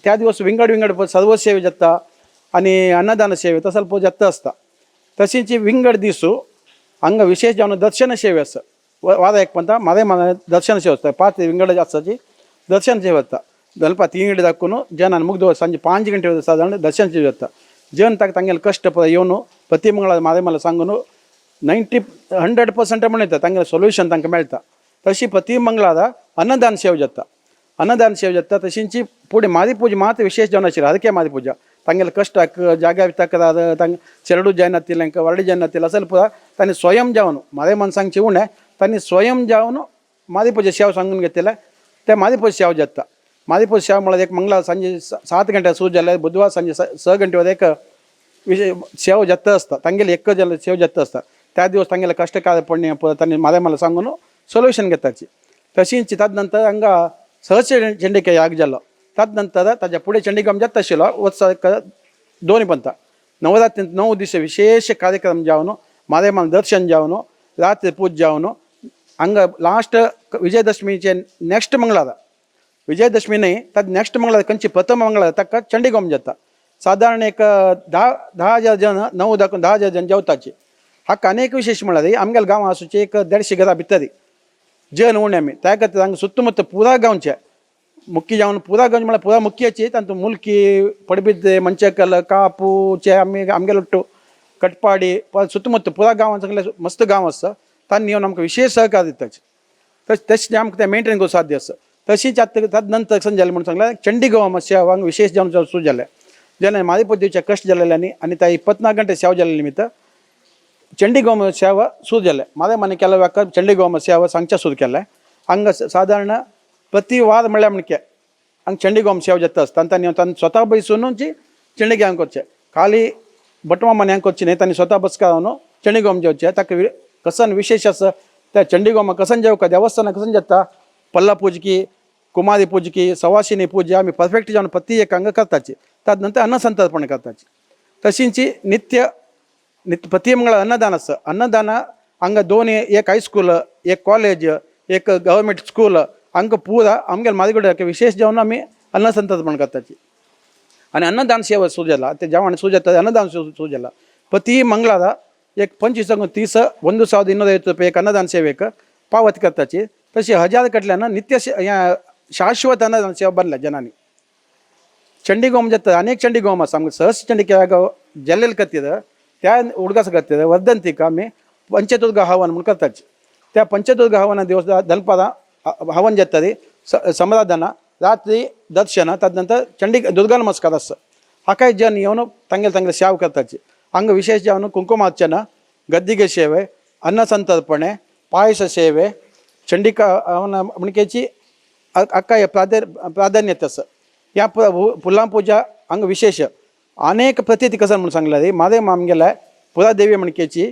त्या दिवस विंगड सर्व सेवे जाता आणि अन्नदान सेवे तर ಸ್ವಲ್ಪ जाता असता. तशींची विंगड दिसू हंग विशेष जावन दर्शन सेवे आसा. वार एक पंत मारे दर्शन सेवे आसता. 5 विंगड आसाची दर्शन सेवे जाता. दಲ್ಪ 3 गंಟೆ दाखवून जन मुग्ध संजे 5 गंಟೆ साधारण दर्शन सेवे जाता. जन तांगेले कष्ट येवन प्रति मंगळार मारे मला सांगून 100% म्हणटा तांगेले सोल्युशन तांकां मेळटा. तशी प्रति मंगळार अन्नदान सेवे जाता. अन्नदान सेवे जाता. तशींची पुढे मादी पूजा मात्र विशेष जावन आशिल्ली हरके मादी पूजा. तांगेले कष्ट जाग्यार तक्रार तांकां चेरडू जायना तांकां वरडी जायना असल पुरा तांणी स्वयं जावन मारे मनसांगचे उणें तांणी स्वयं जावन मादी पूजा सेवा सांगून घेतले. त्या मादी पूजा सेवा जाता. मादी पूजा सेवा म्हळ्यार एक मंगळार संजे 7 गंಟೆ सुरू जाल्यार बुधवार संजे 6 गंಟೆवर एक विशेष सेवा जाता आसता. तांगेले एक जाल्यार सेवा जाता आसता. त्या दिवस तांगेले कष्ट कार्य पडणे तांणी मारे मला सांगून सोल्युशन घेताची. तशींच ताज नंतर हांगा सहज चंडिका याग जालो. ताज नंतर ताच्या पुढे चंडिकाम जाता आशिल्लो वर्साक 2 पंत नवरात्री 9 दीस विशेष कार्यक्रम जावन मारे मला दर्शन जावन रात्री पूज जावन हांगा लास्ट विजयदशमीचे नेक्स्ट मंगळार विजयदशमी न्ही ताज नेक्स्ट मंगळार खंयची प्रथम मंगळार ताका चंडिकाम जाता. साधारण एक 10,000 जन 9-10,000 जन जेवताचे. हाका अनेक विशेष म्हळ्यार आमगेल्या गांवां आसूचे एक 150 घरां भितर जन उणे आमी त्या खातीर हांगा सुತ್ತಮುತ್ತ पुरा गांवचे मुख्य जावन पुरा गांव म्हळ्यार पुरा मुख्याची तातूंत मुल्की पडबिद्रे मंचेकल कापूचे आमगेलो ಒಟ್ಟು कटपाडी सुತ್ತಮುತ್ತ पुरा गांवांत सगळे मस्त गांव आसा. तांणी येवन आमकां विशेष सहकार दिताचे. तशें आमकां तें मेंटेन करूंक साध्य आसा. तशीच ताज नंतर संज जालें म्हणून सांगल्यार चंडीगांव सेवा हांगा विशेष जावन सुरू जालें. जेन्ना मादी पूजेचे कश्ट जालेल्यांनी आनी त्या 24 ಗಂಟೆ सेवा जाल्ले निमित्त चंडीगांव सेवा सुरू जाले. मारे मने केल्या वेळार चंडीगांव सेवा सांगच्या सुरू केले. हांगा साधारण प्रति वार म्हळ्यार म्हणके हांगा चंडीगांव सेवा जाता आसता. तांणी स्वता बसूनच चंडीगांव करचे. खाली बटवा मन्यांक करचे न्ही. तांणी स्वता बसका रावन चंडीगांव जेवचे. ताका कसन विशेष आसा. त्या चंडीगांव कसन जेवका देवस्थानां कसन जाता पल्ला पूजकी कुमारी पूजकी सवाशिनी पूजा आमी परफेक्ट जावन प्रति एक हांगा करताची. ताज नंतर अन्नसंतर्पण करताची. तशींची नित्य प्रति मंगळार अन्नदान आसा. अन्नदान हांगा 2 एक हायस्कूल एक कॉलेज एक गव्हर्मेंट स्कूल हांगा पुरा आमगेल्या मादिगुड्याक विशेष जावन आमी अन्नसंतर्पण करताची. आनी अन्नदान सेवा सुरू जाला. ते जेवण सुरू जाता अन्नदान सुरू जाला. प्रति मंगळार एक 25-30 1,250 ರೂಪಾಯಿ एक अन्नदान सेवेक पावती करताची. तशी 1000 कटल्यान नित्य शाश्वत अन्नदान सेवा भरल्या जनांनी. चंडीगांव जाता अनेक चंडीगांव आसा. आमकां सहज चंडिका जल्लेल खातीर त्या उडगास खातीर वर्धंतीक आमी पंचदुर्गा हवन म्हूण करताची. त्या पंचदुर्गा हवना दिवस दनपारां हवन जातरी समाराधना रात्री दर्शन ताज नंतर दुर्गा नमस्कार आसा. हाकाय जन येवन तांगेले सेवा करताची. हांगा विशेष जावन कुंकुमार्चना गद्दिगे सेवे अन्नसंतर्पणे पायस सेवे चंडिका हवन म्हणकेची हाका प्राधान्यता आसा. या पुलां पूजा हांगा विशेष अनेक प्रतीती कसं म्हणून सांगला मादे आमगेला पुला देवी म्हणकेची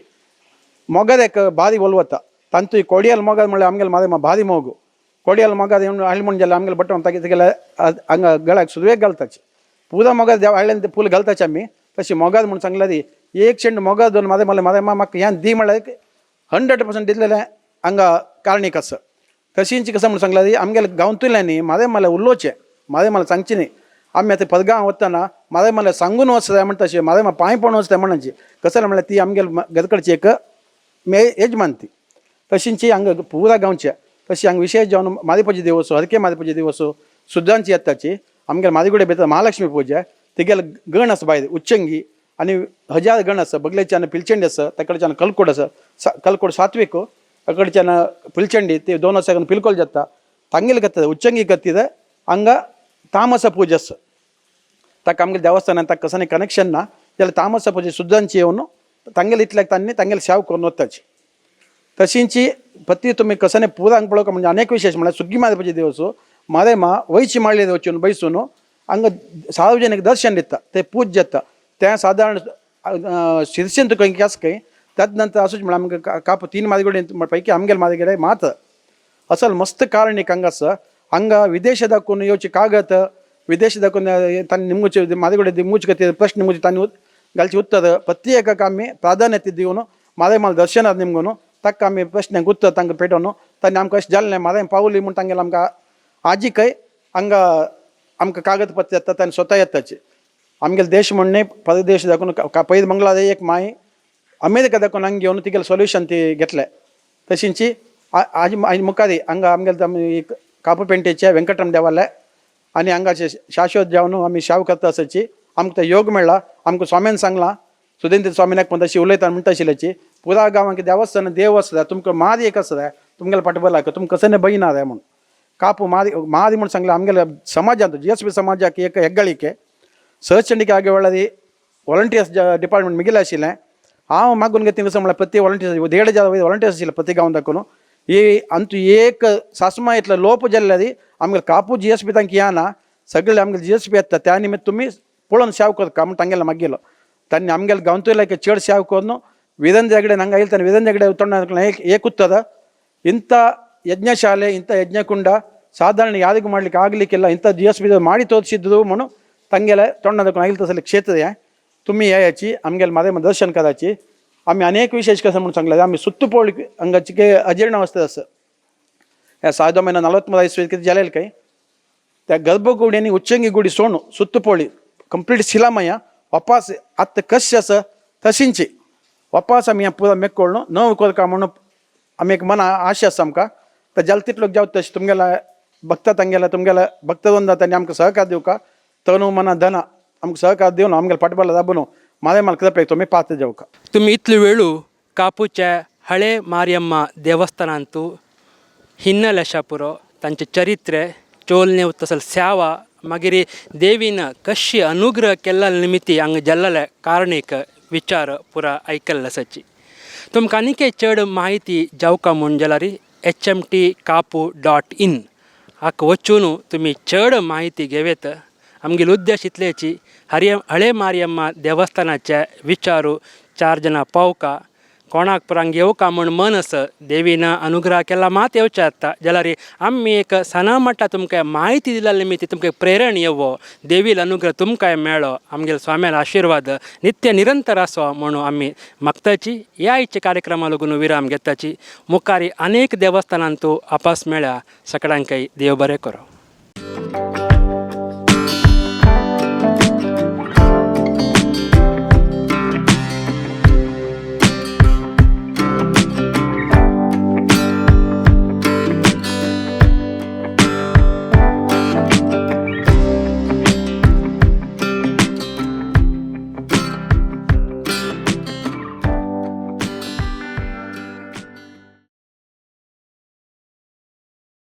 मोगद एक बादी ಒಲ್ವತ್ತ ತಂತು ಈ ಕೊಡಿಯಲ್ಲಿ ಮೊಗದ ಮಳೆ ಆಮೇಲೆ ಮಾದೇ ಬಾದಿ ಮೋಗು ಕೊಡಿಯಲ್ಲಿ ಮೊಗದ ಏನು ಹಳ್ಳಿ ಮುಂಜಾನೆ ಆಮೇಲೆ ಬಟ್ಟೆ ತೆಗೆಲ್ಲ ಹಂಗ ಗಳಾಗ ಸುದುವೆ ಗಲ್ತಾಚಿ ಪೂದ ಮೊಗದ ಹಳ್ಳಿಂದ ಫುಲ್ ಗಲ್ತಾಚಿ ಅಮ್ಮಿ तशी मोगाद म्हणून सांगला एक शेंड मोगाद दोन मादे मला मादे म्हाका ह्या दी म्हळ्यार 100% दितलेले हांगा कारणीक आसा तशींची कसं म्हणून सांगला आमगेले गांवतल्यांनी मादे मला उलोवचें मादे मला सांगची न्ही आमी आतां पदगांव वतना मादे मला सांगून वचता म्हणटा तशें मादे मला पांय पडून वचता म्हणची कसं म्हणल्यार ती आमगेले गजकडची एक यजमान ती तशींची हांगा पुरा गांवच्या तशी हांगा विशेष जावन मादेपाची देवसो हरके मादेपाची देवसो सुद्दांची येताची आमगेले मादेगुडे भितर महालक्ष्मी पूजा तिगेले गण आसा भायर उच्चंगी आनी 1000 गण आसा बगलेच्यान पिलचंडी आसा तकडच्यान कलकोट आसा कलकोट सात्वीक अकडच्यान पिलचंडी ते 2 वर्सां पिलकोल जाता तांगेले कत्तದ उच्चंगी कत्तिद हांगा तामस पूजा आसा ताका आमगे देवस्थानान ताका कसं कनेक्शन ना जाल्यार तामस पूजा सुद्दांची येवन तांगेले इतल्याक तांणी तांगेले सेवा करून वताची तशींची पत्ती तुम्ही कसं पुरा हांगा पळोवंक म्हणजे अनेक विशेष म्हळ्यार सुग्गी मादेपाची देवसो मादे वयची माळ्ळी वचून बैसून हांगा सार्वजनिक दर्शन दिता ते पूज जाता त्या साधारण शिरसेन तुका आसा खंय त्याच नंतर असूच म्हळ्यार आमकां काप 3 मादेगुडे पैकी आमगेले मादेगुडे मात असल मस्त कारणीक हांगा आसा हांगा विदेश दाखोवन येवचे कागद विदेश दाखोवन तांणी निमूचे मादेगुडे निमूचे खातीर प्रश्न निमूचे तांणी घालचे उत्तर प्रत्येकाक आमी प्राधान्यते दिवन मादे माल दर्शनाक निमगून ताका आमी प्रश्नांक उत्तर तांकां पेटोवन तांणी आमकां अशें जालें मादे पावली म्हूण तांगेले आमकां आजी खंय हांगा आमकां कागदपत्र येता तांणी स्वता येताचे आमगेले देश म्हणणे परदेश दाखोवन पयलीं मंगळार एक माय अमेरिका दाखोवन हांगा घेवन तिगेलें सोल्युशन ती घेतलें तशींची आजी मुखारी हांगा आमगेले कापू पेंटेचे वेंकटरमण देवालय आनी हांगाचे शाश्वत जावन आमी सेवा करता आसाची आमकां योग मेळ्ळा आमकां स्वाम्यान सांगलां सुधींद्र स्वामीनाक पण तशी उलयता म्हणटा आशिल्ल्याची पुरा गांवांक देवस्थान देव आसता तुमकां मादी एक आसता तुमगेले पाठबळाक तुमकां कसं बयना रे म्हूण कापू मादी म्हूण सांगलें आमगेल्या समाजांत GSB समाजाक एक हेग्गाळीके सहचंडिके आगे वेळार वॉलंटियर्स डिपार्टमेंट मिगिलें आशिल्लें हांव मागून घेतलें कसं म्हळ्यार प्रति वॉलंटियर्स 1.5 वॉलंटियर्स आशिल्ले प्रति गांवांत दाखोवन ही अंतू एक सासमा इतलो लोप जाल्ल्यार आमगेले कापू GSB तांकां येना सगळे आमगेले GSB येता त्या निमित्त तुमी पळोवन सेवा करता म्हूण तांगेलो मागयलो तांणी आमगेले गांवतल्यांक चड सेवा करून वीरेंद्र हेगडे हांगा येयले तांणी वीरेंद्र हेगडे उतरणारे एक उत्तर ಇಂಥ ಯಜ್ಞಶಾಲೆ ಇಂಥ ಯಜ್ಞಕುಂಡ ಸಾಧಾರಣ ಯಾರಿಗೂ ಮಾಡ್ಲಿಕ್ಕೆ ಆಗಲಿಕ್ಕಿಲ್ಲ ಇಂಥ GSB ಮಾಡಿ ತೋರಿಸಿದ್ರು म्हणून तांगेले तोंडात आयिल्ले तसले क्षेत्र आहे तुम्ही याची आमगेले मादे दर्शन करायची आम्ही अनेक विशेष कसं म्हणून सांगले आम्ही सुत्तुपोळी हांगाची के अजीर्ण अवस्थेत आसा ह्या 1943 इस्वीत कितें जालेलें काय त्या गर्भगुडी उच्चंगी गुडी सोडून सुत्तुपोळी कंप्लीट शिलामय वापस आत्ता कशी आसा तशींची वापस आमी पुरा मेक्कोळ्ळो नव करता म्हणून आमी एक मना आशा आसा आमकां तर जाल तितलो जावं तशें तुमगेला भक्ता तांगेला तुमगेला भक्तवृंदा तांणी आमकां सहकार दिवका तनु मना धन आमकां सहकार दिवन आमगेले पाठबळ दाबून मादे माल कृपेक तुमी पात्र जावका तुम्ही इतले वेळू कापूच्या हळे मारियम्मा देवस्थानांतू ಹಿನ್ನೆಲೆ ಶಾಪುರ ತಂಚ ಚರಿತ್ರೆ ಚೋಲ್ನೆ ತಸಲ್ ಸ್ಯಾವ ಮಾಗಿರಿ ದೇವಿನ ಕಶ್ಯ ಅನುಗ್ರಹ ಕೆಲ್ಲ ನಿಮಿತ್ತಿ ಹಂಗೆ ಜಲ್ಲಲೆ ಕಾರಣಿಕ ವಿಚಾರ ಪುರ ಐಕಲ್ಲ ಸಚ್ಚಿ तुमकां आनीक चड माहिती जावका म्हूण जाल्यार hmt-kapu.in हाका वचून तुमी चड माहिती घेवेत आमगेलो उद्देश इतलेची हळे मारियम्मा देवस्थानाचे विचारू 4 जनां पावका कोणाक पुरांग येवका म्हूण मन आसा देवीन अनुग्रह केला मात येवचें जाता जाल्यार आमी एक सना म्हणटा तुमकां माहिती दिल्या निमित्त तुमकां प्रेरण येवो देवील अनुग्रह तुमकां मेळ्ळो आमगेले स्वाम्याल आशिर्वाद नित्य निरंतर आसो म्हणून आमी मागताची ह्या आयच्या कार्यक्रमाक लागून विराम घेताची मुखारी अनेक देवस्थानांतू आपास मेळ्या सगळ्यांकय देव बरें करो.